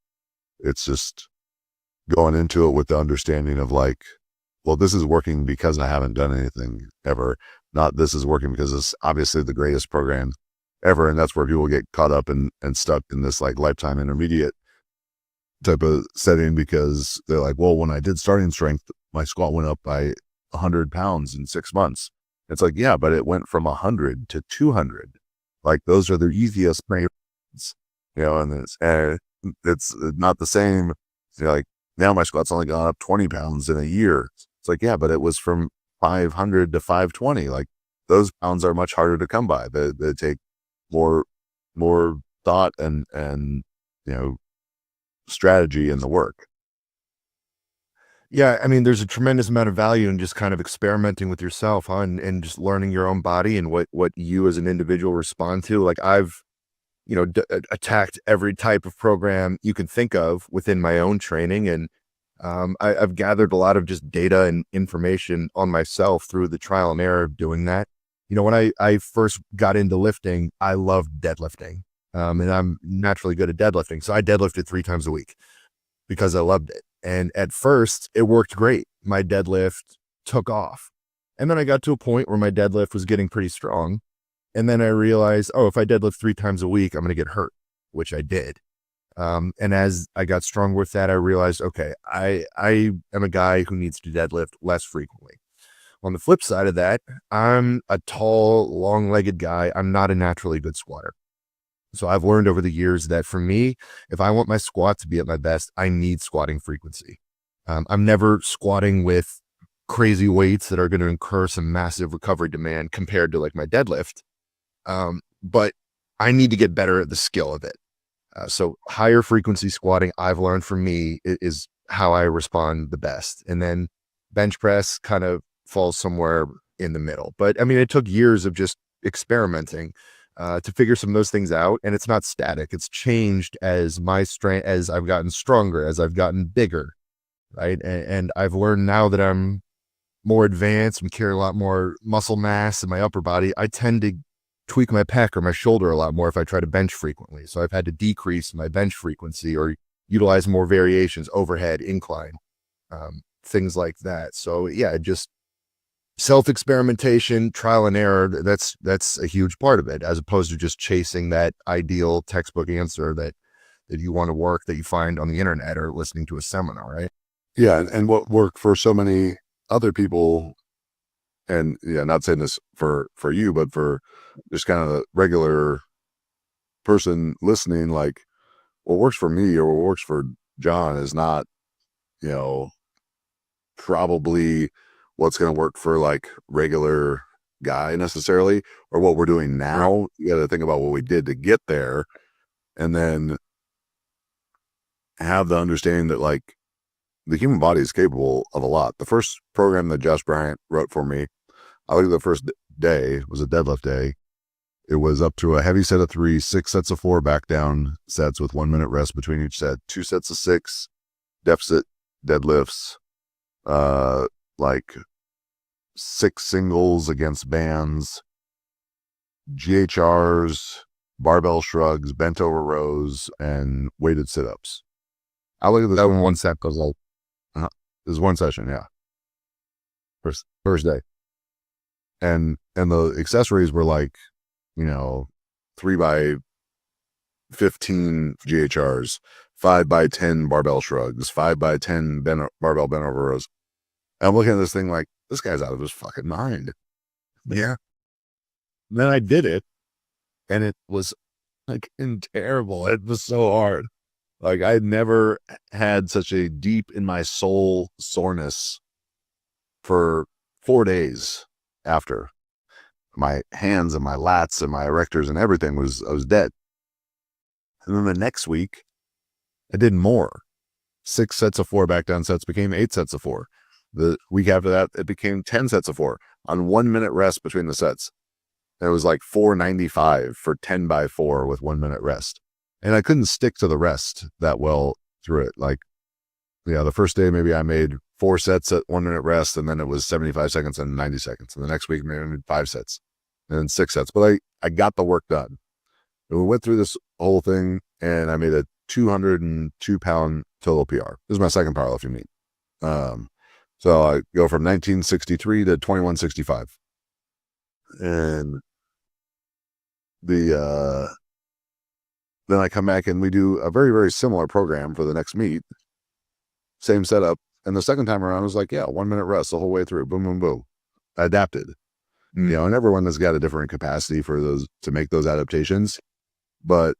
It's just going into it with the understanding of like, well, this is working because I haven't done anything ever. Not this is working because it's obviously the greatest program ever. And that's where people get caught up and stuck in this like lifetime intermediate type of setting, because they're like, well, when I did starting strength, my squat went up by 100 pounds in 6 months. It's like, yeah, but it went from 100 to 200. Like those are the easiest things, and it's not the same. Like now my squat's only gone up 20 pounds in a year. It's like, yeah, but it was from 500 to 520. Like those pounds are much harder to come by. They take more thought and strategy in the work. Yeah, I mean, there's a tremendous amount of value in just kind of experimenting with yourself, huh? And just learning your own body and what you as an individual respond to. Like I've, attacked every type of program you can think of within my own training. And I've gathered a lot of just data and information on myself through the trial and error of doing that. When I first got into lifting, I loved deadlifting. And I'm naturally good at deadlifting. So I deadlifted 3 times a week because I loved it. And at first it worked great. My deadlift took off. And then I got to a point where my deadlift was getting pretty strong. And then I realized, if I deadlift 3 times a week, I'm going to get hurt, which I did. And as I got stronger with that, I realized, okay, I am a guy who needs to deadlift less frequently. On the flip side of that, I'm a tall, long-legged guy. I'm not a naturally good squatter. So I've learned over the years that for me, if I want my squat to be at my best, I need squatting frequency. I'm never squatting with crazy weights that are going to incur some massive recovery demand compared to like my deadlift. But I need to get better at the skill of it. So higher frequency squatting, I've learned for me is how I respond the best. And then bench press kind of falls somewhere in the middle. But I mean, it took years of just experimenting to figure some of those things out. And it's not static. It's changed as my strength, as I've gotten stronger, as I've gotten bigger, right? And I've learned now that I'm more advanced and carry a lot more muscle mass in my upper body. I tend to tweak my pec or my shoulder a lot more if I try to bench frequently. So I've had to decrease my bench frequency or utilize more variations, overhead, incline, things like that. So yeah, just self-experimentation, trial and error, that's a huge part of it, as opposed to just chasing that ideal textbook answer that you want to work that you find on the internet or listening to a seminar, right? Yeah. And what worked for so many other people, and yeah, not saying this for you, but for just kind of the regular person listening, like what works for me or what works for John is not, probably what's going to work for like regular guy necessarily, or what we're doing now. You got to think about what we did to get there, and then have the understanding that like the human body is capable of a lot. The first program that Josh Bryant wrote for me, I looked at the first day, was a deadlift day. It was up to a heavy set of 3, 6 sets of 4 back down sets with 1 minute rest between each set, 2 sets of 6 deficit deadlifts, like 6 singles against bands, GHRs, barbell shrugs, bent over rows, and weighted sit-ups. I look at this. That one set goes all. This is one session, yeah. First day. And the accessories were like, 3 by 15 GHRs, 5 by 10 barbell shrugs, 5 by 10 barbell bent over rows. And I'm looking at this thing like, this guy's out of his fucking mind. Yeah. And then I did it, and it was like terrible. It was so hard. Like I had never had such a deep in my soul soreness for 4 days after. My hands and my lats and my erectors and everything I was dead. And then the next week, I did more. 6 sets of 4 back down sets became 8 sets of 4. The week after that, it became 10 sets of 4 on 1 minute rest between the sets. And it was like 495 for 10 by 4 with 1 minute rest. And I couldn't stick to the rest that well through it. Like, the first day, maybe I made 4 sets at 1 minute rest, and then it was 75 seconds and 90 seconds. And the next week, maybe I made 5 sets and then 6 sets. But I got the work done. And we went through this whole thing, and I made a 202-pound total PR. This is my second powerlifting meet. So I go from 1963 to 2165. And then I come back and we do a very, very similar program for the next meet. Same setup. And the second time around, I was like, yeah, 1 minute rest the whole way through. Boom, boom, boom. I adapted. Mm. And everyone has got a different capacity for those to make those adaptations. But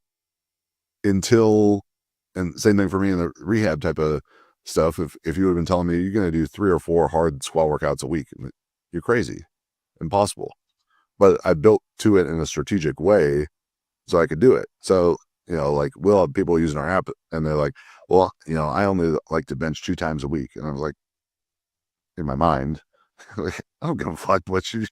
and same thing for me in the rehab type of stuff. If you would have been telling me you're going to do 3 or 4 hard squat workouts a week, you're crazy, impossible. But I built to it in a strategic way so I could do it. So, like we'll have people using our app and they're like, well, I only like to bench 2 times a week. And I was like, in my mind, I don't give a fuck what you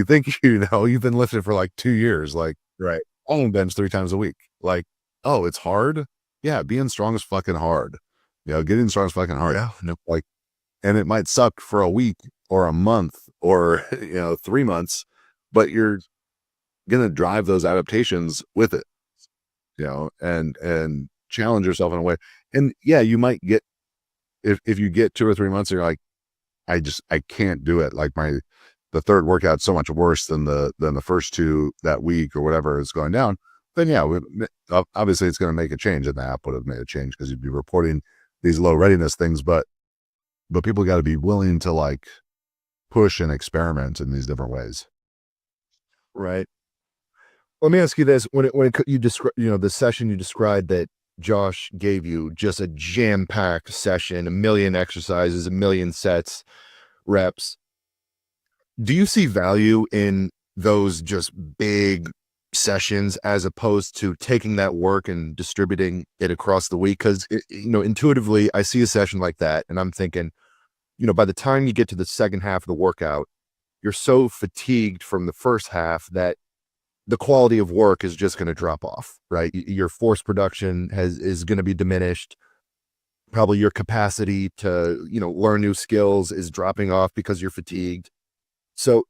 think, you've been lifting for like 2 years. Like, Right. I only bench 3 times a week. Like, oh, it's hard. Yeah. Being strong is fucking hard. Getting strong is fucking hard. Yeah. No. Like, and it might suck for a week or a month or, 3 months, but you're going to drive those adaptations with it, and challenge yourself in a way. And yeah, you might get, if you get 2 or 3 months, you're like, I can't do it. Like the third workout's so much worse than the first 2 that week or whatever is going down. Then yeah, obviously it's going to make a change, and the app would have made a change because you'd be reporting these low readiness things, but people got to be willing to like push and experiment in these different ways. Right. Let me ask you this: you describe, the session you described that Josh gave you, just a jam-packed session, 1 million exercises, 1 million sets, reps. Do you see value in those just big sessions as opposed to taking that work and distributing it across the week? Because intuitively, I see a session like that, and I'm thinking, by the time you get to the second half of the workout, you're so fatigued from the first half that the quality of work is just going to drop off, right? Your force production is going to be diminished. Probably your capacity to, learn new skills is dropping off because you're fatigued. So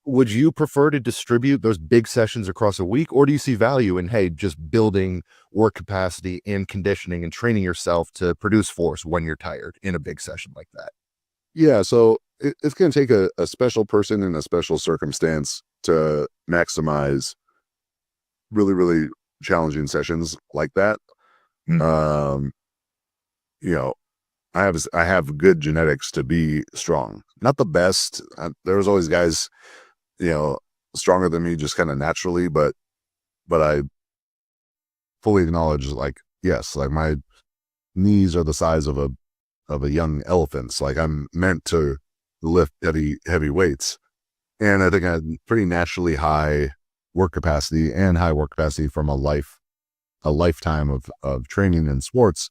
would you prefer to distribute those big sessions across a week, or do you see value in, hey, just building work capacity and conditioning and training yourself to produce force when you're tired in a big session like that? Yeah. So it's going to take a special person in a special circumstance to maximize really, really challenging sessions like that. Mm. I have good genetics to be strong, not the best. There was always guys, stronger than me just kind of naturally, but I fully acknowledge, like, yes, like my knees are the size of a young elephant's. Like, I'm meant to lift heavy weights. And I think I had pretty naturally high work capacity and high work capacity from a lifetime of training in sports,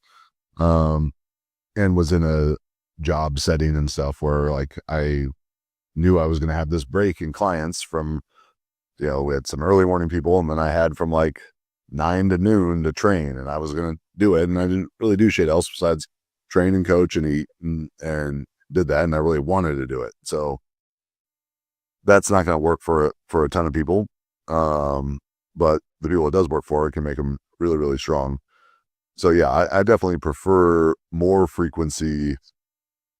and was in a job setting and stuff where like I knew I was going to have this break in clients from, we had some early morning people, and then I had from like 9 to noon to train, and I was going to do it. And I didn't really do shit else besides train and coach and eat and did that. And I really wanted to do it. So that's not going to work for a ton of people. But the people it does work for, it can make them really, really strong. So yeah, I definitely prefer more frequency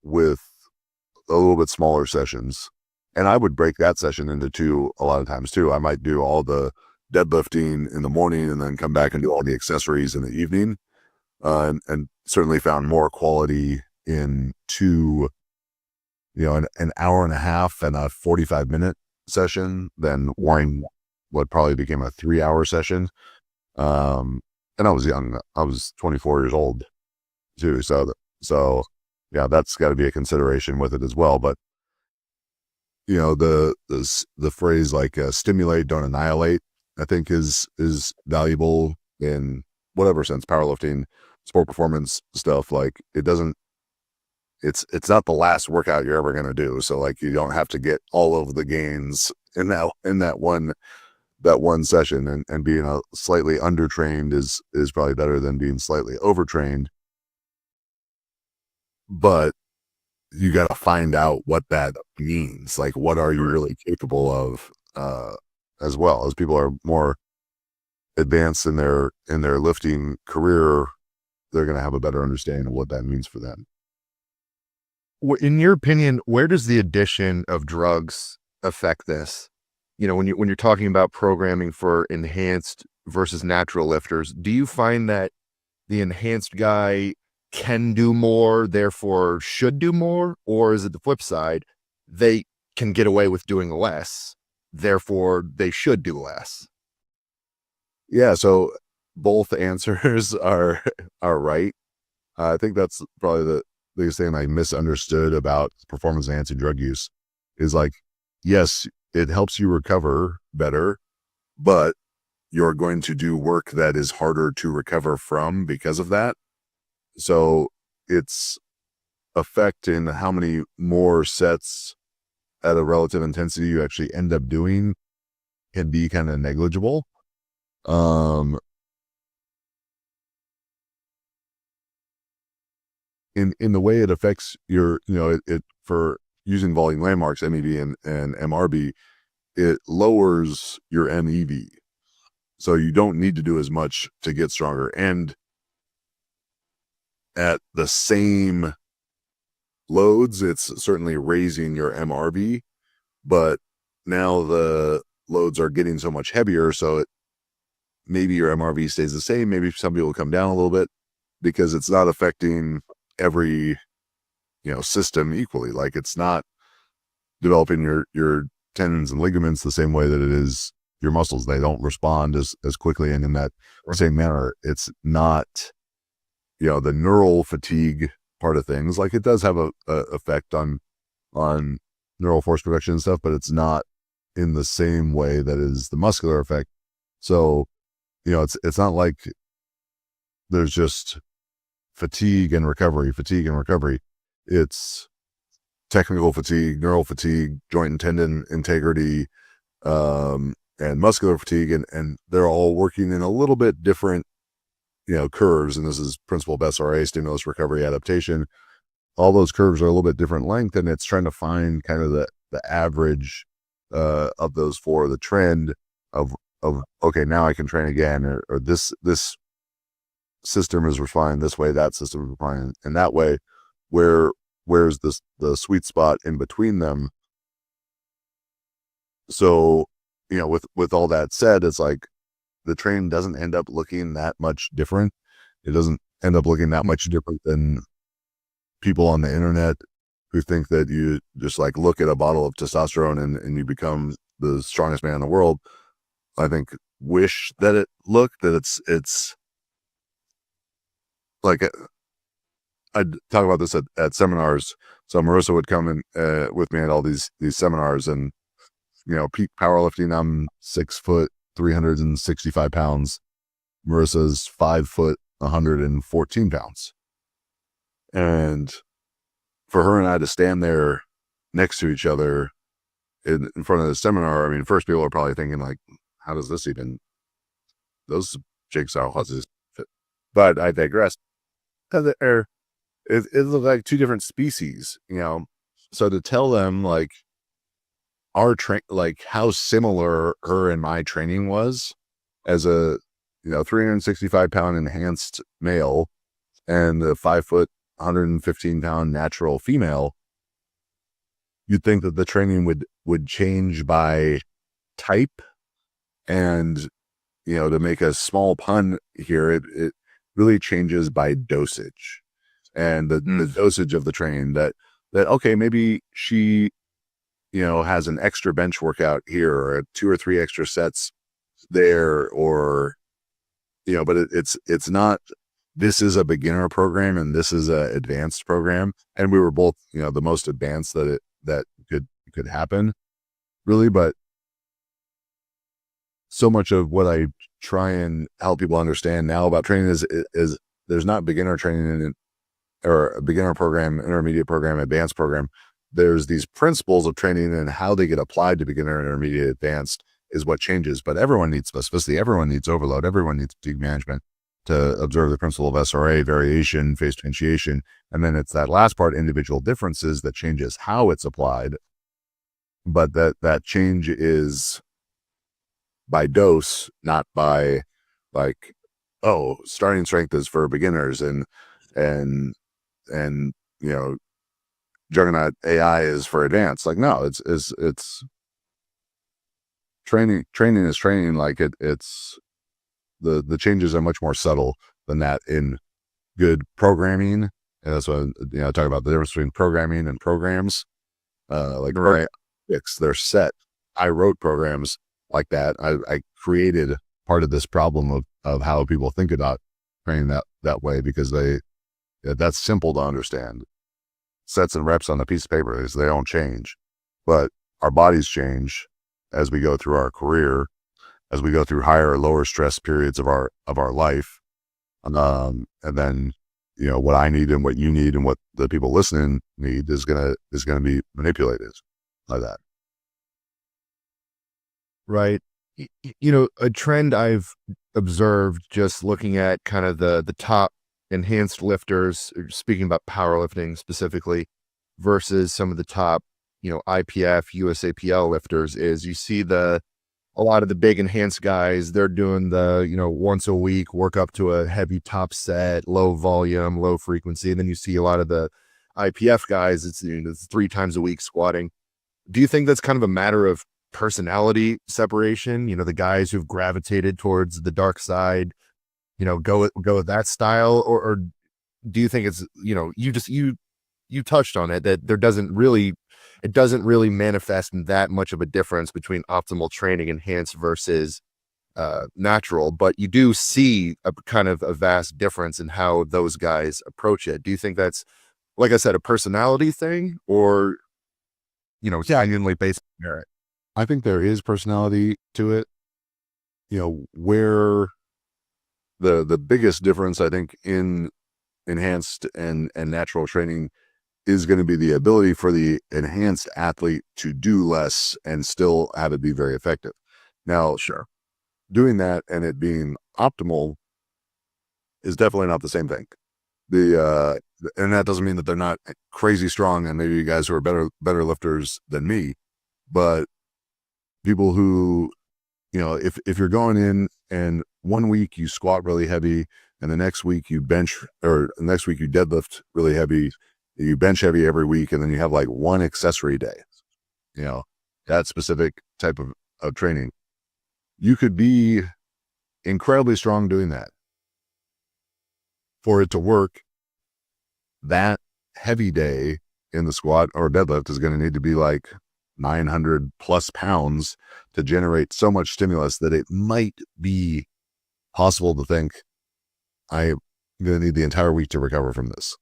with a little bit smaller sessions. And I would break that session into 2 a lot of times too. I might do all the deadlifting in the morning and then come back and do all the accessories in the evening. And certainly found more quality in 2, an hour and a half and a 45-minute session than one what probably became a 3-hour session. And I was young. I was 24 years old too. So yeah, that's got to be a consideration with it as well. But the phrase like stimulate, don't annihilate, I think is valuable in whatever sense, powerlifting, sport performance stuff. Like it's not the last workout you're ever going to do. So like, you don't have to get all of the gains in that one session, and being a slightly undertrained is probably better than being slightly overtrained. But you got to find out what that means. Like, what are you really capable of, as well as people are more advance in their lifting career, they're going to have a better understanding of what that means for them. In your opinion, where does the addition of drugs affect this? When you're talking about programming for enhanced versus natural lifters, do you find that the enhanced guy can do more, therefore should do more? Or is it the flip side? They can get away with doing less, therefore they should do less. Yeah. So both answers are right. I think that's probably the biggest thing I misunderstood about performance enhancing drug use is like, yes, it helps you recover better, but you're going to do work that is harder to recover from because of that. So its effect in how many more sets at a relative intensity you actually end up doing can be kind of negligible. In the way it affects your, it for using volume landmarks, MEV and MRB, it lowers your MEV. So you don't need to do as much to get stronger. And at the same loads, it's certainly raising your MRV, but now the loads are getting so much heavier. So maybe your MRV stays the same. Maybe some people come down a little bit because it's not affecting every, system equally. Like it's not developing your tendons and ligaments the same way that it is your muscles. They don't respond as quickly and in that same manner. It's not, the neural fatigue part of things. Like it does have a effect on neural force production and stuff, but it's not in the same way that is the muscular effect. So, it's not like there's just fatigue and recovery. It's technical fatigue, neural fatigue, joint and tendon integrity, and muscular fatigue. And they're all working in a little bit different, curves. And this is principle of SRA, stimulus, recovery, adaptation. All those curves are a little bit different length, and it's trying to find kind of the average of those for the trend of okay, now I can train again, or this system is refined this way, that system is refined in that way. Where's the sweet spot in between them? So, with all that said, it's like the training doesn't end up looking that much different. It doesn't end up looking that much different than people on the internet who think that you just like look at a bottle of testosterone and you become the strongest man in the world. I think wish that it looked that it's like I'd talk about this at seminars. So Marissa would come in with me at all these seminars, and peak powerlifting, I'm 6 foot 365 pounds. Marissa's 5 foot 114 pounds. And for her and I to stand there next to each other in front of the seminar, I mean, first people are probably thinking like, how does this even, those jigsaw puzzles fit? But I digress. Because it looks like two different species, So to tell them like like how similar her and my training was as a 365 pound enhanced male and the 5 foot 115 pound natural female, you'd think that the training would change by type. And to make a small pun here, it really changes by dosage and the dosage of the training that okay, maybe she has an extra bench workout here or 2 or 3 extra sets there, or but it's not, this is a beginner program and this is a advanced program, and we were both the most advanced that could happen really. But so much of what I try and help people understand now about training is there's not beginner training or a beginner program, intermediate program, advanced program. There's these principles of training, and how they get applied to beginner, intermediate, advanced is what changes. But everyone needs specificity. Everyone needs overload. Everyone needs fatigue management to observe the principle of SRA, variation, phase potentiation. And then it's that last part, individual differences, that changes how it's applied. But that change is by dose, not by like, oh, starting strength is for beginners, and you know, Juggernaut AI is for advanced. Like, no, it's training. Training is training. Like it's the changes are much more subtle than that in good programming. And that's what, talk about the difference between programming and programs. Like Right. they're set. I wrote programs like that. I created part of this problem of how people think about training that way, because that's simple to understand. Sets and reps on a piece of paper, they don't change, but our bodies change as we go through our career, as we go through higher or lower stress periods of our life. And then, what I need and what you need and what the people listening need is gonna be manipulated by that. Right. A trend I've observed just looking at kind of the top enhanced lifters, speaking about powerlifting specifically, versus some of the top, IPF, USAPL lifters, is you see a lot of the big enhanced guys, they're doing the, once a week work up to a heavy top set, low volume, low frequency. And then you see a lot of the IPF guys, it's 3 times a week squatting. Do you think that's kind of a matter of personality separation? The guys who've gravitated towards the dark side, go with that style, or do you think it's, you touched on it, that it doesn't really manifest in that much of a difference between optimal training enhanced versus natural, but you do see a kind of a vast difference in how those guys approach it. Do you think that's, like I said, a personality thing, or genuinely based on merit? I think there is personality to it. Where the biggest difference, I think, in enhanced and natural training is going to be the ability for the enhanced athlete to do less and still have it be very effective. Now, Sure. doing that and it being optimal is definitely not the same thing. And that doesn't mean that they're not crazy strong, and maybe you guys who are better lifters than me, but people who, if you're going in and one week you squat really heavy and the next week you bench, or the next week you deadlift really heavy, you bench heavy every week, and then you have like one accessory day, that specific type of training, you could be incredibly strong doing that. For it to work, that heavy day in the squat or deadlift is going to need to be like 900 plus pounds to generate so much stimulus that it might be possible to think, I'm going to need the entire week to recover from this.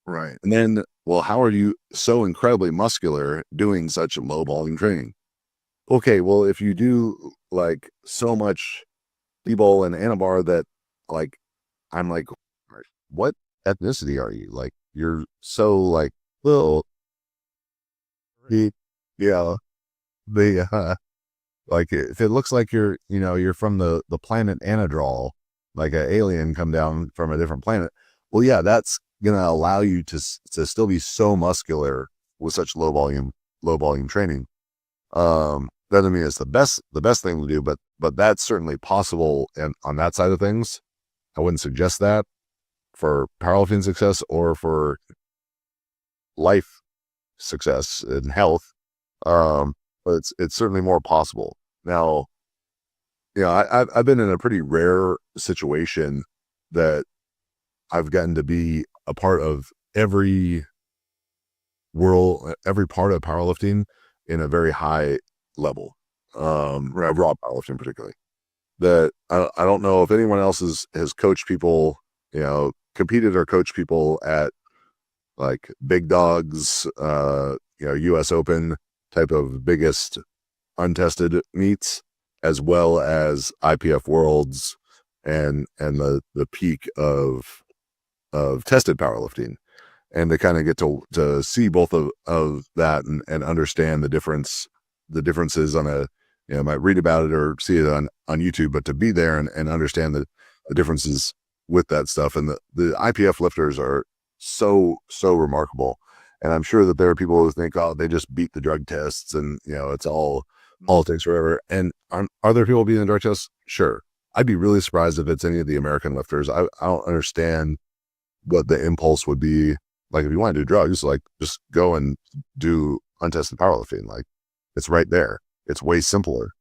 Right. And then, well, how are you so incredibly muscular doing such low volume training? Okay, well, if you do like so much T-ball and anabar that, like, I'm like, what ethnicity are you? Like, you're so like, well, yeah, like, if it looks like you're from the planet Anadrol, like an alien come down from a different planet, well, yeah, that's gonna allow you to still be so muscular with such low volume training. Doesn't mean it's the best thing to do, but that's certainly possible. And on that side of things, I wouldn't suggest that for powerlifting success or for life success and health. But it's certainly more possible. Now, I've been in a pretty rare situation that I've gotten to be a part of every part of powerlifting in a very high level, raw powerlifting particularly. That I don't know if anyone else has coached people, competed or coached people at like big dogs, US Open type of biggest untested meets, as well as IPF Worlds and the peak of tested powerlifting, and to kind of get to see both of that and understand the differences on might read about it or see it on YouTube, but to be there and understand the differences with that stuff. And the IPF lifters are so remarkable. And I'm sure that there are people who think, oh, they just beat the drug tests and, it's all politics or whatever. And are there people beating the drug tests? Sure. I'd be really surprised if it's any of the American lifters. I don't understand what the impulse would be. Like, if you want to do drugs, like, just go and do untested powerlifting. Like, it's right there. It's way simpler.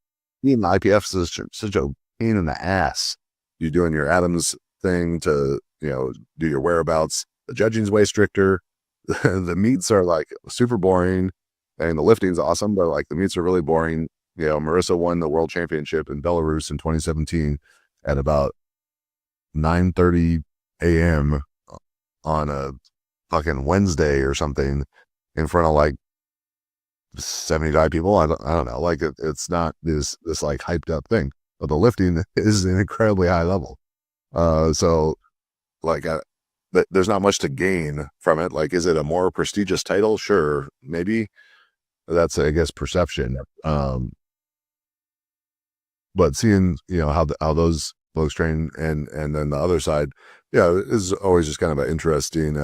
Even IPF is such a pain in the ass. You're doing your Adams thing to, do your whereabouts. The judging's way stricter. The meets are like super boring, and the lifting's awesome, but like the meets are really boring. Marissa won the world championship in Belarus in 2017 at about 9:30 a.m. on a fucking Wednesday or something in front of like 75 people. I don't know. Like, it's not this like hyped up thing, but the lifting is an incredibly high level. So like, there's not much to gain from it. Like, is it a more prestigious title? Sure, maybe. That's, I guess, perception. But seeing, how those folks train, and then the other side, is always just kind of an interesting.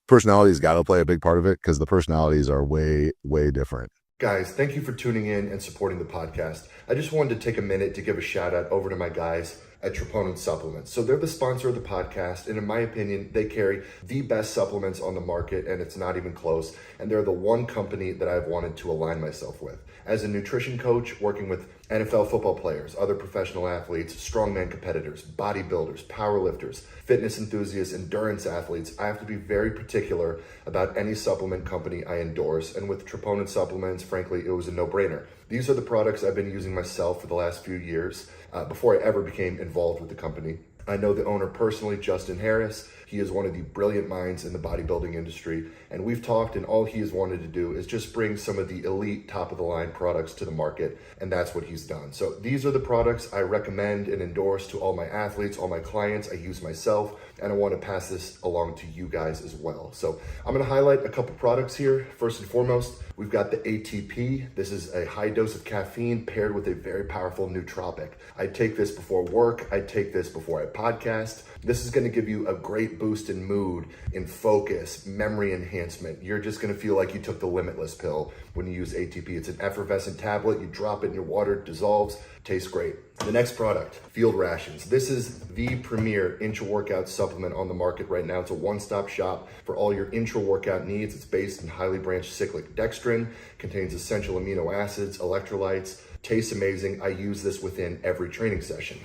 Personality's got to play a big part of it, because the personalities are way, way different. Guys, thank you for tuning in and supporting the podcast. I just wanted to take a minute to give a shout out over to my guys at Troponin Supplements. So they're the sponsor of the podcast, and in my opinion, they carry the best supplements on the market, and it's not even close. And they're the one company that I've wanted to align myself with. As a nutrition coach working with NFL football players, other professional athletes, strongman competitors, bodybuilders, powerlifters, fitness enthusiasts, endurance athletes, I have to be very particular about any supplement company I endorse. And with Troponin Supplements, frankly, it was a no-brainer. These are the products I've been using myself for the last few years, before I ever became involved with the company. I know the owner personally, Justin Harris. He is one of the brilliant minds in the bodybuilding industry, and we've talked, and all he has wanted to do is just bring some of the elite top-of-the-line products to the market, and that's what he's done. So these are the products I recommend and endorse to all my athletes, all my clients. I use myself, and I want to pass this along to you guys as well. So I'm going to highlight a couple products here. First and foremost, we've got the ATP. This is a high dose of caffeine paired with a very powerful nootropic. I take this before work. I take this before I podcast. This is going to give you a great boost in mood, in focus, memory enhancement. You're just going to feel like you took the Limitless pill when you use ATP. It's an effervescent tablet. You drop it in your water, it dissolves, tastes great. The next product, Field Rations. This is the premier intra-workout supplement on the market right now. It's a one-stop shop for all your intra-workout needs. It's based in highly branched cyclic dextrin, contains essential amino acids, electrolytes, tastes amazing. I use this within every training session.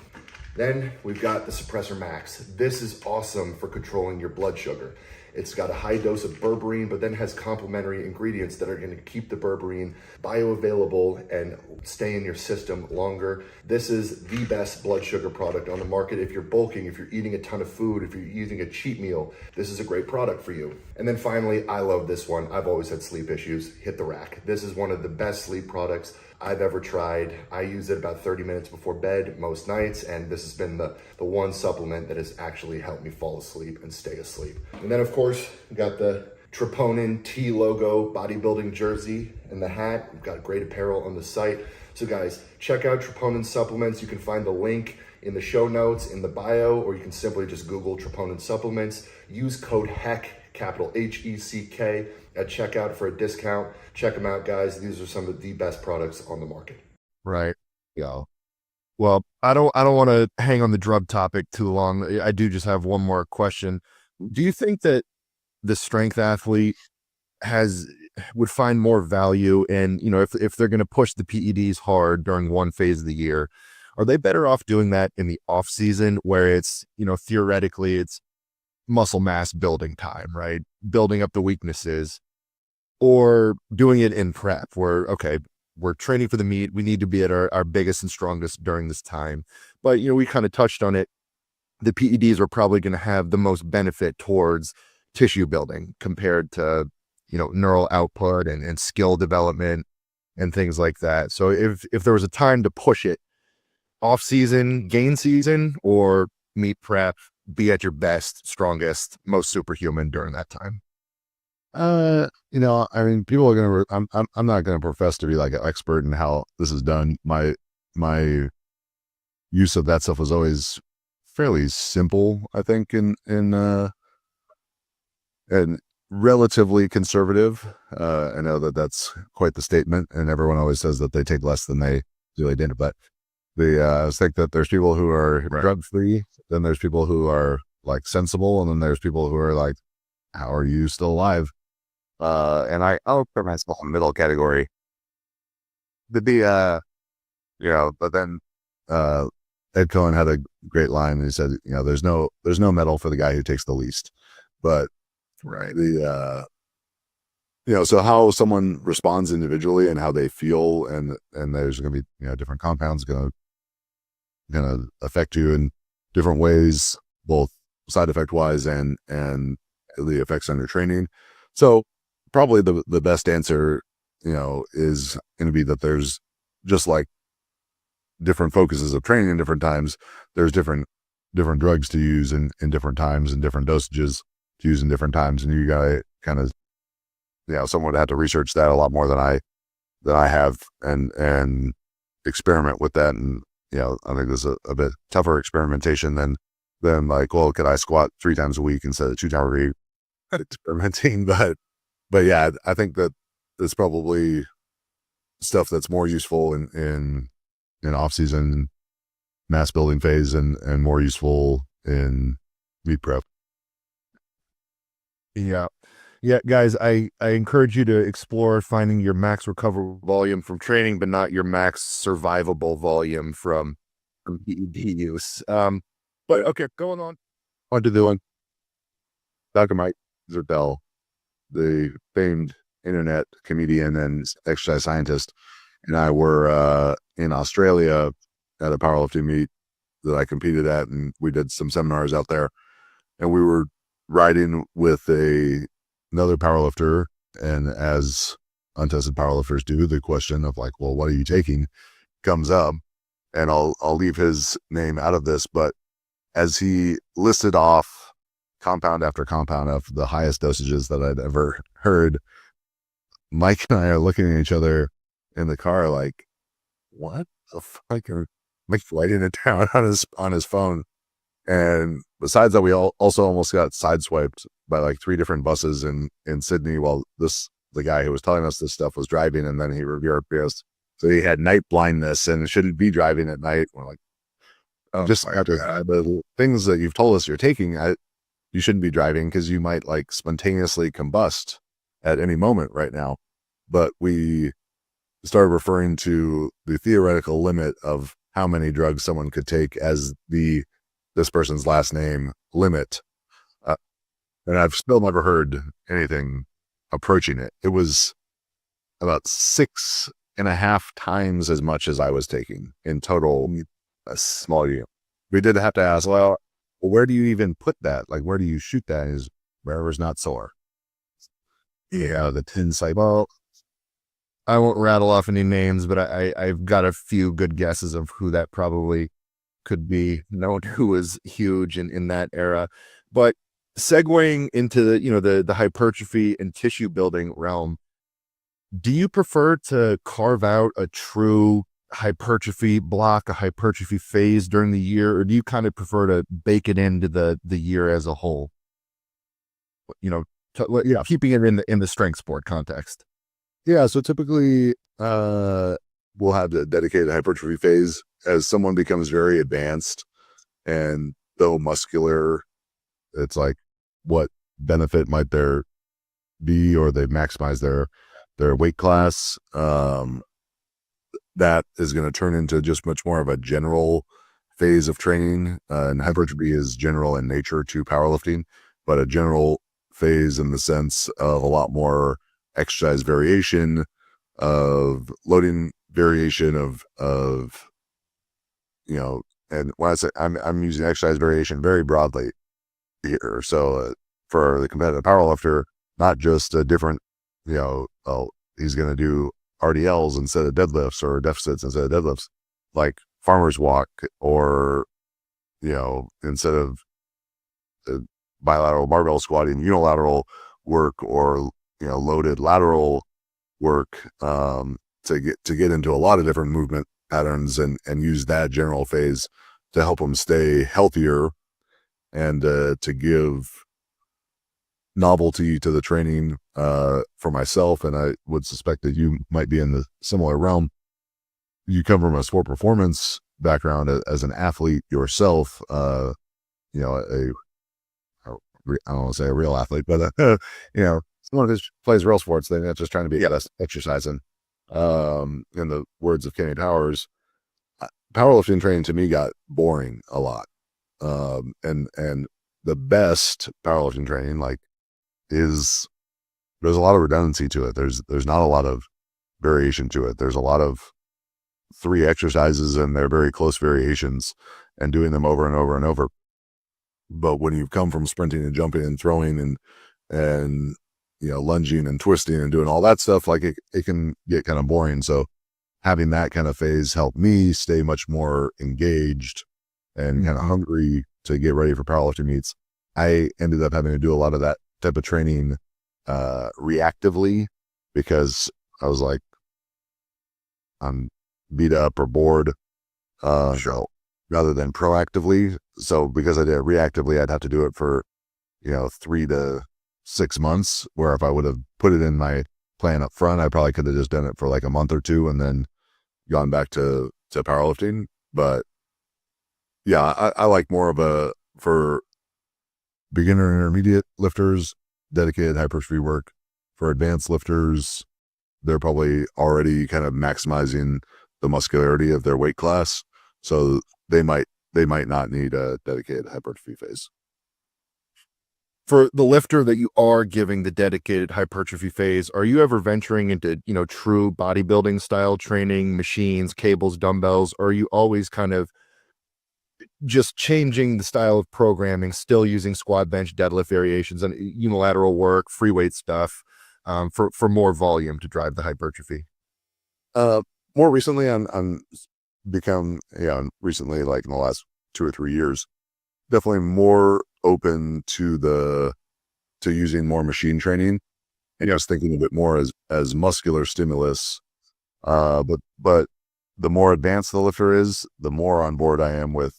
Then we've got the Suppressor Max. This is awesome for controlling your blood sugar. It's got a high dose of berberine, but then has complementary ingredients that are going to keep the berberine bioavailable and stay in your system longer. This is the best blood sugar product on the market. If you're bulking, if you're eating a ton of food, if you're using a cheat meal, this is a great product for you. And then finally, I love this one. I've always had sleep issues. Hit the Rack. This is one of the best sleep products I've ever tried. I use it about 30 minutes before bed most nights, and this has been the one supplement that has actually helped me fall asleep and stay asleep. And then, of course, we got the Troponin T logo bodybuilding jersey and the hat. We've got great apparel on the site. So guys, check out Troponin Supplements. You can find the link in the show notes, in the bio, or you can simply just Google Troponin Supplements. Use code HECK, capital HECK, at checkout for a discount. Check them out, guys. These are some of the best products on the market. Right. Yeah. Well, I don't want to hang on the drug topic too long. I do just have one more question. Do you think that the strength athlete would find more value in, if they're going to push the PEDs hard during one phase of the year, are they better off doing that in the off season where it's, theoretically it's muscle mass building time, right? Building up the weaknesses, or doing it in prep where, okay, we're training for the meet. We need to be at our biggest and strongest during this time. But, we kind of touched on it. The PEDs are probably going to have the most benefit towards tissue building compared to, neural output and skill development and things like that. So if there was a time to push it, off season, gain season, or meet prep, be at your best, strongest, most superhuman during that time. People are gonna. I'm not gonna profess to be like an expert in how this is done. My use of that stuff was always fairly simple, I think, and relatively conservative. I know that's quite the statement, and everyone always says that they take less than they really did, but I think that there's people who are Right. drug free, then there's people who are like sensible, and then there's people who are like, how are you still alive? And I'll put myself in the middle category. But but then Ed Cohen had a great line, and he said, there's no medal for the guy who takes the least. But Right. so how someone responds individually and how they feel, and there's going to be different compounds going to affect you in different ways, both side effect wise and the effects on your training. So probably the best answer is going to be that there's, just like different focuses of training in different times, there's different drugs to use in different times, and different dosages to use in different times, and you gotta kind of someone would have to research that a lot more than I have, and experiment with that. And I think there's a bit tougher experimentation than like, well, could I squat 3 times a week instead of 2 times a week? Experimenting. But yeah, I think that it's probably stuff that's more useful in off season mass building phase, and more useful in meet prep. Yeah. Yeah, guys, I encourage you to explore finding your max recoverable volume from training, but not your max survivable volume from PED use. But okay, going on. On to the one. Dr. Mike Zertel, the famed internet comedian and exercise scientist, and I were in Australia at a powerlifting meet that I competed at, and we did some seminars out there, and we were riding with another powerlifter, and as untested powerlifters do, the question of like, well, what are you taking comes up, and I'll leave his name out of this, but as he listed off compound after compound of the highest dosages that I'd ever heard, Mike and I are looking at each other in the car like, what the fuck are Mike's writing it down on his phone? And besides that, we also almost got sideswiped by like 3 different buses in Sydney while the guy who was telling us this stuff was driving, and then he reviewed us. So he had night blindness and shouldn't be driving at night. We're like, just after the things that you've told us you're taking, you shouldn't be driving because you might like spontaneously combust at any moment right now. But we started referring to the theoretical limit of how many drugs someone could take as this person's last name limit. And I've still never heard anything approaching it. It was about 6.5 times as much as I was taking in total, a small unit. We did have to ask, well, where do you even put that? Like, where do you shoot that? Is wherever's not sore. Yeah, the tin site. Well, I won't rattle off any names, but I've got a few good guesses of who that probably could be. No one who was huge in that era. But segueing into the hypertrophy and tissue building realm, do you prefer to carve out a true hypertrophy block, a hypertrophy phase during the year, or do you kind of prefer to bake it into the year as a whole? Keeping it in the strength sport context. Yeah, so typically we'll have the dedicated hypertrophy phase as someone becomes very advanced, and though muscular, it's like, what benefit might there be, or they maximize their weight class. That is going to turn into just much more of a general phase of training. And hypertrophy is general in nature to powerlifting, but a general phase in the sense of a lot more exercise variation, of loading variation, of and when I say I'm using exercise variation very broadly here. So for the competitive powerlifter, not just a different, he's going to do RDLs instead of deadlifts, or deficits instead of deadlifts, like farmer's walk, or, instead of bilateral barbell squatting, unilateral work, or, loaded lateral work, to get into a lot of different movement patterns, and use that general phase to help them stay healthier, and to give novelty to the training for myself. And I would suspect that you might be in the similar realm. You come from a sport performance background as an athlete yourself, you know, I don't want to say a real athlete, but you know, someone who plays real sports, they're not just trying to be exercising. In the words of Kenny Powers, powerlifting training to me got boring a lot. And the best powerlifting training, like, there's a lot of redundancy to it. There's not a lot of variation to it. There's a lot of 3 exercises and they're very close variations and doing them over and over and over. But when you come from sprinting and jumping and throwing and you know, lunging and twisting and doing all that stuff, like it can get kind of boring. So having that kind of phase helped me stay much more engaged and kind of hungry to get ready for powerlifting meets. I ended up having to do a lot of that type of training reactively, because I was like, I'm beat up or bored, so rather than proactively. So because I did it reactively, I'd have to do it for, you know, 3 to 6 months, where if I would have put it in my plan up front, I probably could have just done it for like a month or 2 and then gone back to powerlifting. But yeah, I like more of for beginner and intermediate lifters, dedicated hypertrophy work. For advanced lifters, they're probably already kind of maximizing the muscularity of their weight class, so they might not need a dedicated hypertrophy phase. For the lifter that you are giving the dedicated hypertrophy phase, are you ever venturing into, you know, true bodybuilding style training, machines, cables, dumbbells, or are you always kind of just changing the style of programming, still using squat, bench, deadlift variations and unilateral work, free weight stuff, for more volume to drive the hypertrophy? More recently, I'm become, recently, like in the last 2 or 3 years, definitely more open to using more machine training, and I was thinking of it more as muscular stimulus. But the more advanced the lifter is, the more on board I am with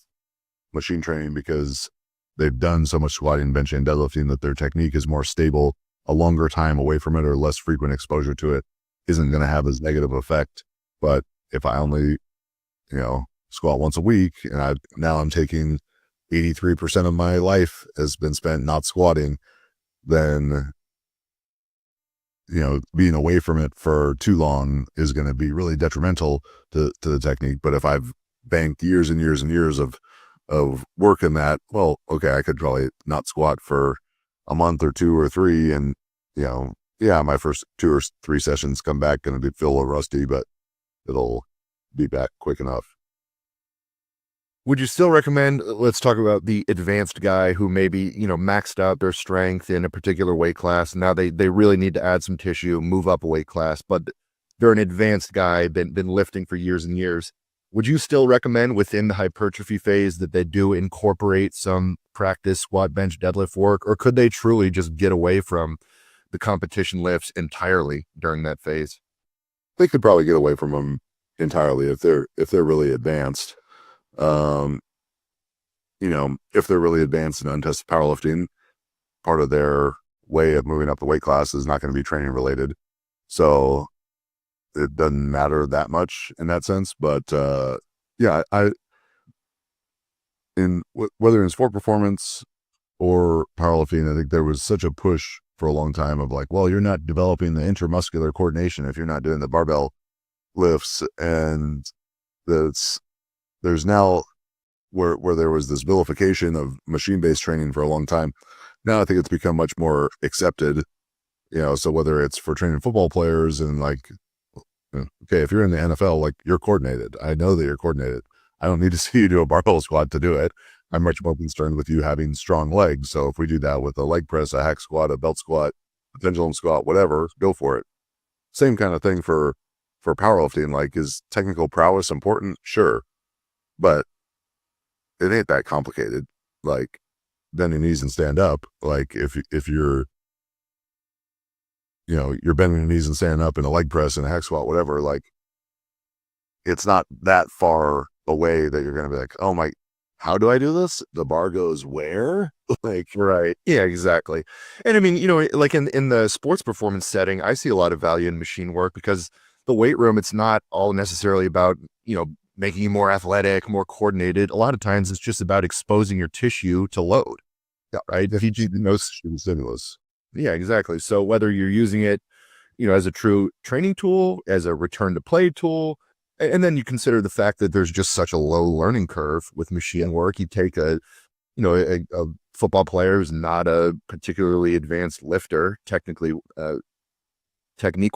machine training, because they've done so much squatting, benching, and deadlifting that their technique is more stable. A longer time away from it or less frequent exposure to it isn't going to have as negative effect. But if I only, squat once a week, and I'm taking 83% of my life has been spent not squatting, then, being away from it for too long is going to be really detrimental to the technique. But if I've banked years and years and years of work in that, well, okay, I could probably not squat for a month or 2 or 3. And, my first 2 or 3 sessions come back going to feel a little rusty, but it'll be back quick enough. Would you still recommend, let's talk about the advanced guy who maybe, maxed out their strength in a particular weight class. Now they really need to add some tissue, move up a weight class, but they're an advanced guy, been lifting for years and years. Would you still recommend within the hypertrophy phase that they do incorporate some practice squat, bench, deadlift work, or could they truly just get away from the competition lifts entirely during that phase? They could probably get away from them entirely if they're really advanced. If they're really advanced in untested powerlifting, part of their way of moving up the weight class is not going to be training related. So it doesn't matter that much in that sense. But, whether in sport performance or powerlifting, I think there was such a push for a long time of like, well, you're not developing the intramuscular coordination if you're not doing the barbell lifts. And there's now where there was this vilification of machine-based training for a long time. Now I think it's become much more accepted, so whether it's for training football players and like, okay, if you're in the NFL, like, you're coordinated. I know that you're coordinated. I don't need to see you do a barbell squat to do it. I'm much more concerned with you having strong legs. So if we do that with a leg press, a hack squat, a belt squat, a pendulum squat, whatever, go for it. Same kind of thing for powerlifting. Like, is technical prowess important? Sure. But it ain't that complicated. Like, bend your knees and stand up. Like, if you're, you're bending your knees and standing up in a leg press and a hack squat, whatever, like, it's not that far away that you're going to be like, oh my, how do I do this? The bar goes where? Like, right. Yeah, exactly. And I mean, like in the sports performance setting, I see a lot of value in machine work because the weight room, it's not all necessarily about, making you more athletic, more coordinated. A lot of times it's just about exposing your tissue to load. Yeah, right? if you do no stimulus. Yeah, exactly. So whether you're using it, as a true training tool, as a return to play tool, and then you consider the fact that there's just such a low learning curve with machine work. You take a football player who's not a particularly advanced lifter, technique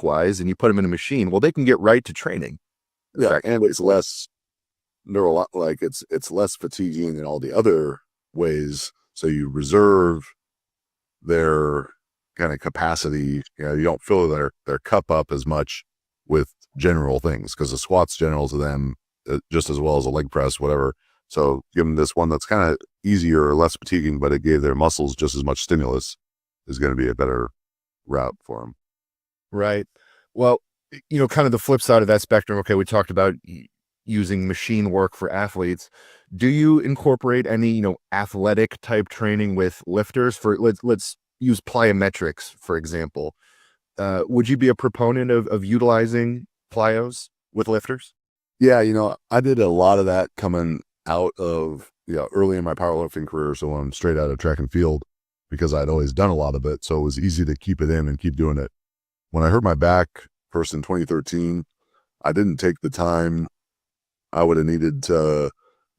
wise, and you put them in a machine. Well, they can get right to training. Yeah, and it's less it's less fatiguing in all the other ways. So you reserve their kind of capacity. You don't fill their cup up as much with general things, because the squat's general to them just as well as a leg press, whatever. So give them this one that's kind of easier or less fatiguing, but it gave their muscles just as much stimulus, is going to be a better route for them. Right. Well, kind of the flip side of that spectrum. Okay, we talked about using machine work for athletes. Do you incorporate any, athletic type training with lifters? For let's use plyometrics, for example. Would you be a proponent of utilizing plyos with lifters? Yeah, I did a lot of that coming out of early in my powerlifting career. So I'm straight out of track and field, because I'd always done a lot of it. So it was easy to keep it in and keep doing it. When I hurt my back first in 2013, I didn't take the time I would have needed to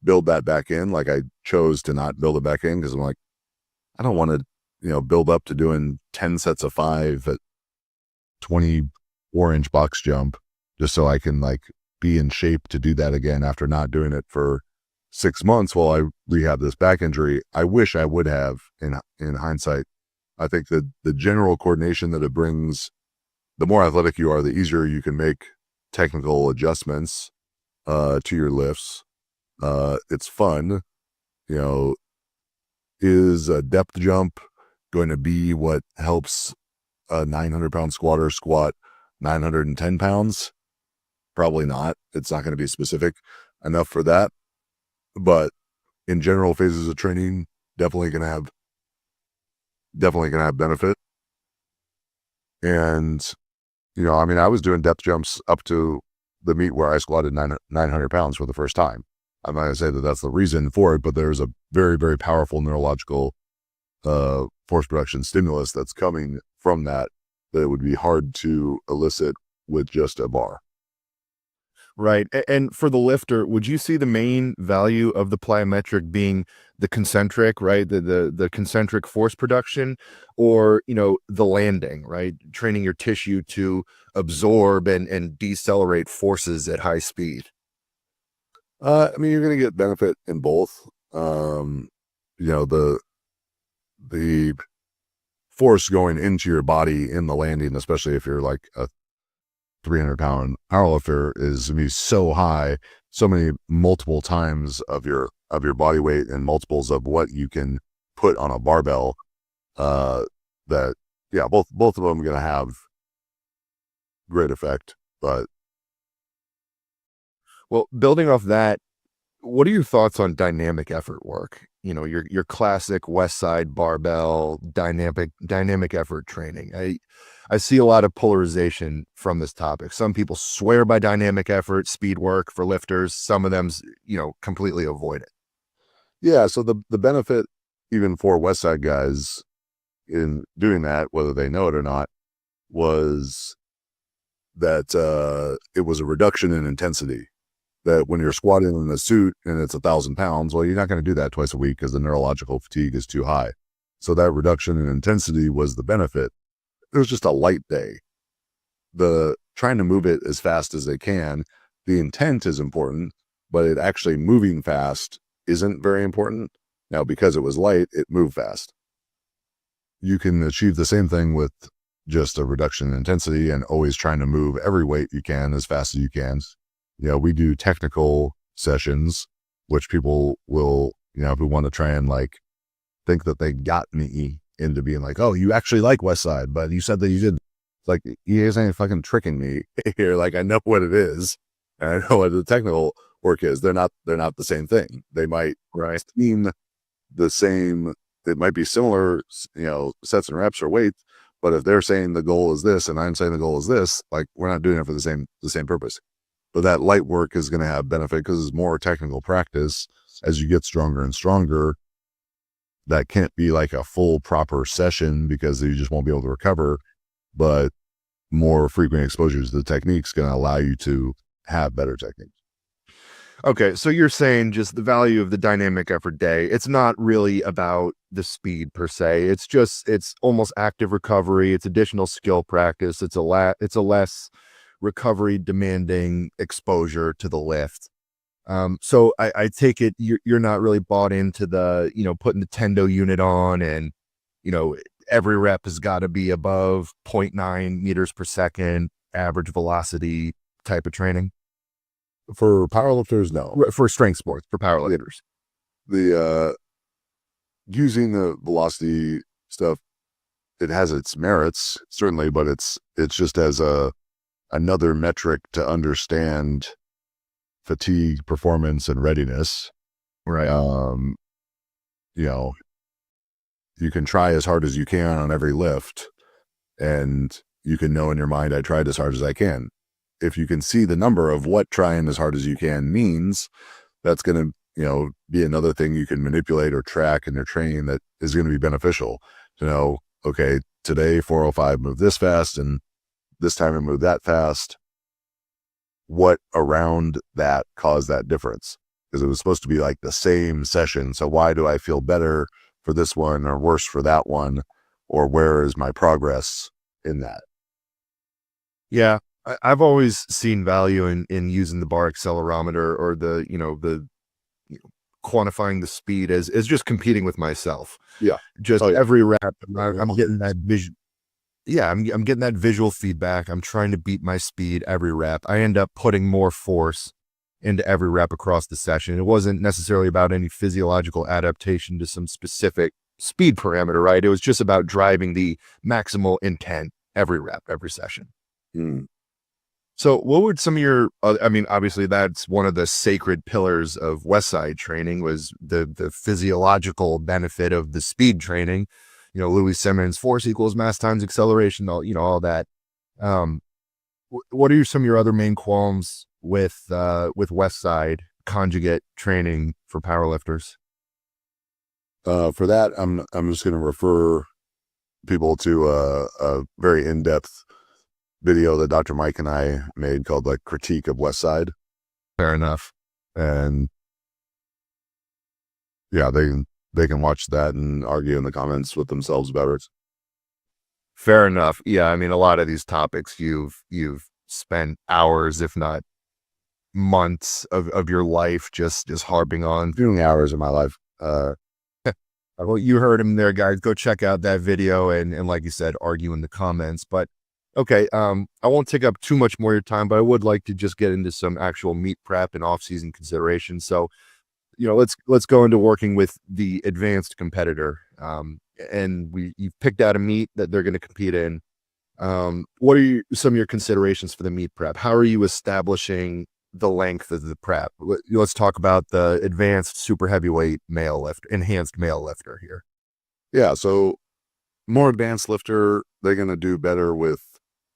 build that back in. Like, I chose to not build it back in because I'm like, I don't want to, build up to doing 10 sets of 5 at 24-inch box jump just so I can be in shape to do that again after not doing it for 6 months while I rehab this back injury. I wish I would have in hindsight. I think that the general coordination that it brings, the more athletic you are, the easier you can make technical adjustments to your lifts. It's fun. Is a depth jump going to be what helps a 900-pound squatter squat 910 pounds? Probably not. It's not going to be specific enough for that. But in general phases of training, definitely going to have benefit. And I was doing depth jumps up to the meet where I squatted 900 pounds for the first time. I'm not going to say that that's the reason for it, but there's a very, very powerful neurological force production stimulus that's coming from that it would be hard to elicit with just a bar. Right. And for the lifter, would you see the main value of the plyometric being the concentric, right? The concentric force production, or, the landing, right? Training your tissue to absorb and decelerate forces at high speed. You're going to get benefit in both. The force going into your body in the landing, especially if you're like a 300-pound powerlifter, is going to be so high, so many multiple times of your body weight and multiples of what you can put on a barbell. Both of them are going to have great effect. But well, building off that, what are your thoughts on dynamic effort work? Your classic West Side barbell dynamic effort training. I see a lot of polarization from this topic. Some people swear by dynamic effort, speed work for lifters. Some of them, completely avoid it. Yeah. So the benefit, even for West Side guys in doing that, whether they know it or not, was that it was a reduction in intensity. That when you're squatting in a suit and it's 1,000 pounds, well, you're not going to do that twice a week because the neurological fatigue is too high. So that reduction in intensity was the benefit. It was just a light day. The trying to move it as fast as they can, the intent is important, but it actually moving fast isn't very important. Now, because it was light, it moved fast. You can achieve the same thing with just a reduction in intensity and always trying to move every weight you can as fast as you can. We do technical sessions, which people will, who want to try and think that they got me into being like, oh, you actually like West Side, but you said that you didn't. It's like, you guys ain't fucking tricking me here. I know what it is, and I know what the technical work is. They're not the same thing. They might seem the same. It might be similar, sets and reps or weights, but if they're saying the goal is this and I'm saying the goal is this, we're not doing it for the same purpose. but that light work is going to have benefit because it's more technical practice as you get stronger and stronger. That can't be like a full proper session because you just won't be able to recover, but more frequent exposures to the techniques going to allow you to have better techniques. Okay, so you're saying just the value of the dynamic effort day. It's not really about the speed per se. It's almost active recovery. It's additional skill practice. It's a less recovery demanding exposure to the lift. So I take it you're not really bought into the, putting the Tendo unit on and, every rep has got to be above 0.9 meters per second average velocity type of training. For powerlifters, no. For strength sports, for powerlifters. The using the velocity stuff, it has its merits certainly, but it's just as another metric to understand fatigue, performance, and readiness. Right. You can try as hard as you can on every lift, and you can know in your mind, I tried as hard as I can. If you can see the number of what trying as hard as you can means, that's going to, be another thing you can manipulate or track in your training that is going to be beneficial to know, okay, today 405 moved this fast and this time it moved that fast. What around that caused that difference? Because it was supposed to be like the same session. So why do I feel better for this one or worse for that one? Or where is my progress in that? Yeah. I've always seen value in using the bar accelerometer or the quantifying the speed as just competing with myself. Yeah. Just every rep, I'm getting that vision. Yeah. I'm getting that visual feedback. I'm trying to beat my speed every rep. I end up putting more force into every rep across the session. It wasn't necessarily about any physiological adaptation to some specific speed parameter, right? It was just about driving the maximal intent every rep, every session. So what would some of your, obviously that's one of the sacred pillars of Westside training was the physiological benefit of the speed training, Louis Simmons, force equals mass times acceleration, all that. What are some of your other main qualms with Westside conjugate training for powerlifters? For that, I'm just going to refer people to a very in-depth video that Dr. Mike and I made called like Critique of Westside. Fair enough. And yeah, they can watch that and argue in the comments with themselves about it. Fair enough. Yeah, a lot of these topics you've spent hours, if not months of your life just harping on. Doing hours of my life. Well, you heard him there, guys. Go check out that video and like you said, argue in the comments. But okay, I won't take up too much more of your time, but I would like to just get into some actual meet prep and off-season considerations. So, let's go into working with the advanced competitor. And you've picked out a meet that they're going to compete in. What are some of your considerations for the meet prep? How are you establishing the length of the prep? Let's talk about the advanced super heavyweight enhanced male lifter here. Yeah, so more advanced lifter, they're going to do better with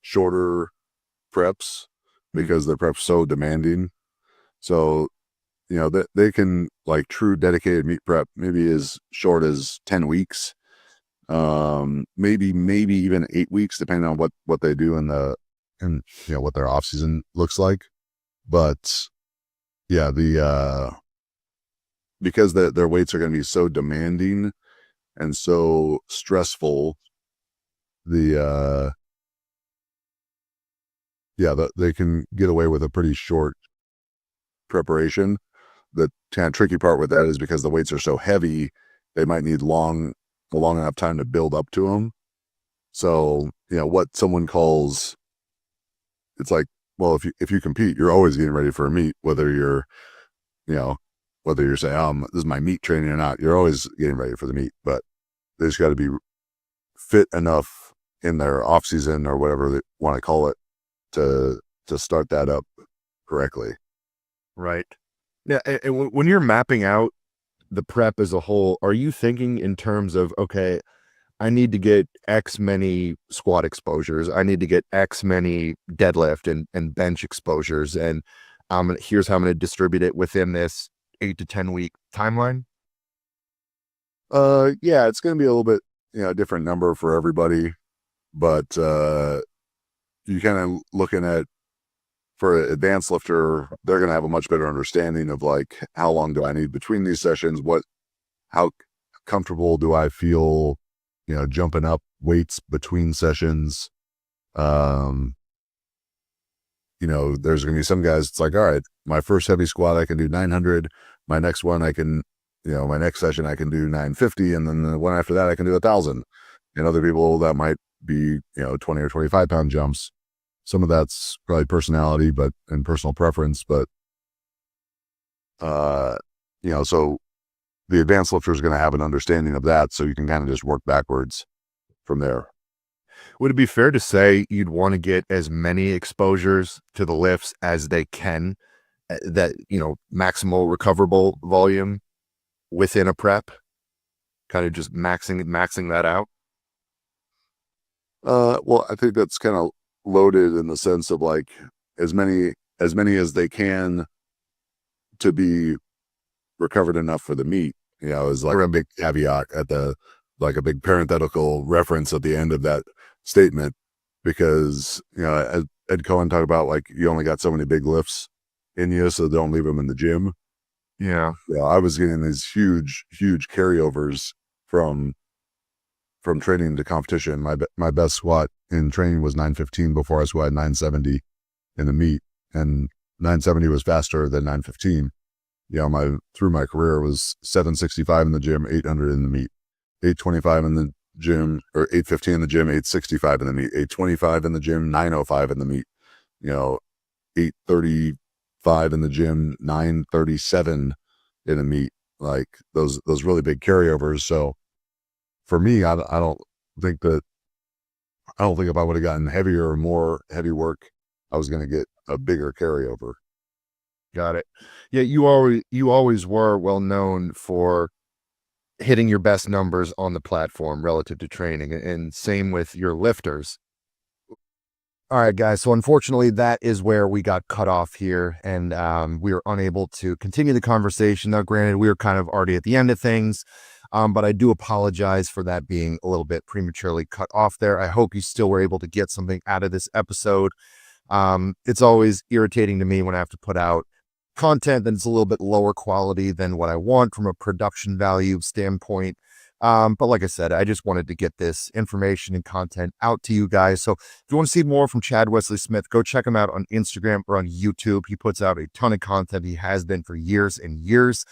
shorter preps because their prep's so demanding. So, they can like true dedicated meet prep, maybe as short as 10 weeks, maybe even 8 weeks, depending on what they do and what their off season looks like. But yeah, because their weights are going to be so demanding and so stressful, they can get away with a pretty short preparation. The kind of tricky part with that is because the weights are so heavy, they might need a long enough time to build up to them. So, what someone calls, it's like, well, if you compete, you're always getting ready for a meet, whether you're saying, this is my meet training or not, you're always getting ready for the meet, but they just got to be fit enough in their off season or whatever they want to call it to start that up correctly. Right. Yeah. And when you're mapping out the prep as a whole, are you thinking in terms of, okay, I need to get X many squat exposures, I need to get X many deadlift and bench exposures, and Here's how I'm going to distribute it within this 8 to 10 week timeline. Yeah, it's going to be a little bit, different number for everybody, but you kind of looking at, for an advanced lifter, they're going to have a much better understanding of like, how long do I need between these sessions? How comfortable do I feel, jumping up weights between sessions? There's going to be some guys, it's like, all right, my first heavy squat, I can do 900. My next one, my next session, I can do 950. And then the one after that, I can do 1,000. And other people that might be, 20 or 25 pound jumps. Some of that's probably personality, and personal preference, but, so the advanced lifter is going to have an understanding of that. So you can kind of just work backwards from there. Would it be fair to say you'd want to get as many exposures to the lifts as they can, that, maximal recoverable volume within a prep, kind of just maxing that out? Well, I think that's kind of loaded in the sense of like as many as they can to be recovered enough for the meet, is like a big caveat like a big parenthetical reference at the end of that statement, because as Ed Cohen talked about, like, you only got so many big lifts in you, so don't leave them in the gym. Yeah. I was getting these huge carryovers from training to competition. My best squat in training was 915 before I squatted 970 in the meet, and 970 was faster than 915. Through my career was 765 in the gym, 800 in the meet, 825 in the gym, or 815 in the gym, 865 in the meet, 825 in the gym, 905 in the meet, 835 in the gym, 937 in the meet, like those really big carryovers. So for me, I don't think if I would have gotten heavier or more heavy work, I was going to get a bigger carryover. Got it. Yeah, you always were well known for hitting your best numbers on the platform relative to training, and same with your lifters. All right, guys. So unfortunately, that is where we got cut off here, and we were unable to continue the conversation. Now, granted, we were kind of already at the end of things, but I do apologize for that being a little bit prematurely cut off there. I hope you still were able to get something out of this episode. It's always irritating to me when I have to put out content that's a little bit lower quality than what I want from a production value standpoint. But like I said, I just wanted to get this information and content out to you guys. So if you want to see more from Chad Wesley Smith, go check him out on Instagram or on YouTube. He puts out a ton of content. He has been for years and years.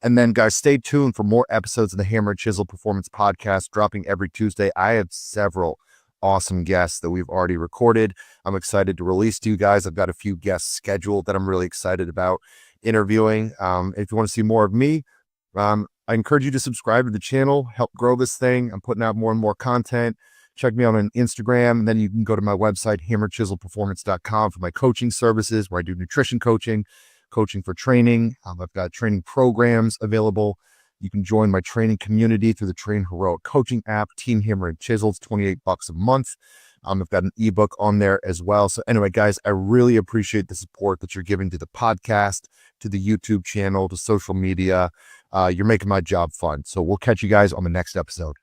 And then, guys, stay tuned for more episodes of the Hammer and Chisel Performance Podcast, dropping every Tuesday. I have several awesome guests that we've already recorded. I'm excited to release to you guys. I've got a few guests scheduled that I'm really excited about interviewing. If you want to see more of me, I encourage you to subscribe to the channel, help grow this thing. I'm putting out more and more content. Check me out on Instagram, and then you can go to my website, hammerchiselperformance.com, for my coaching services, where I do nutrition coaching for training. I've got training programs available. You can join my training community through the Train Heroic coaching app, Team Hammer and Chisel. It's $28 a month. I've got an ebook on there as well. So anyway, guys, I really appreciate the support that you're giving to the podcast, to the YouTube channel, to social media. You're making my job fun. So we'll catch you guys on the next episode.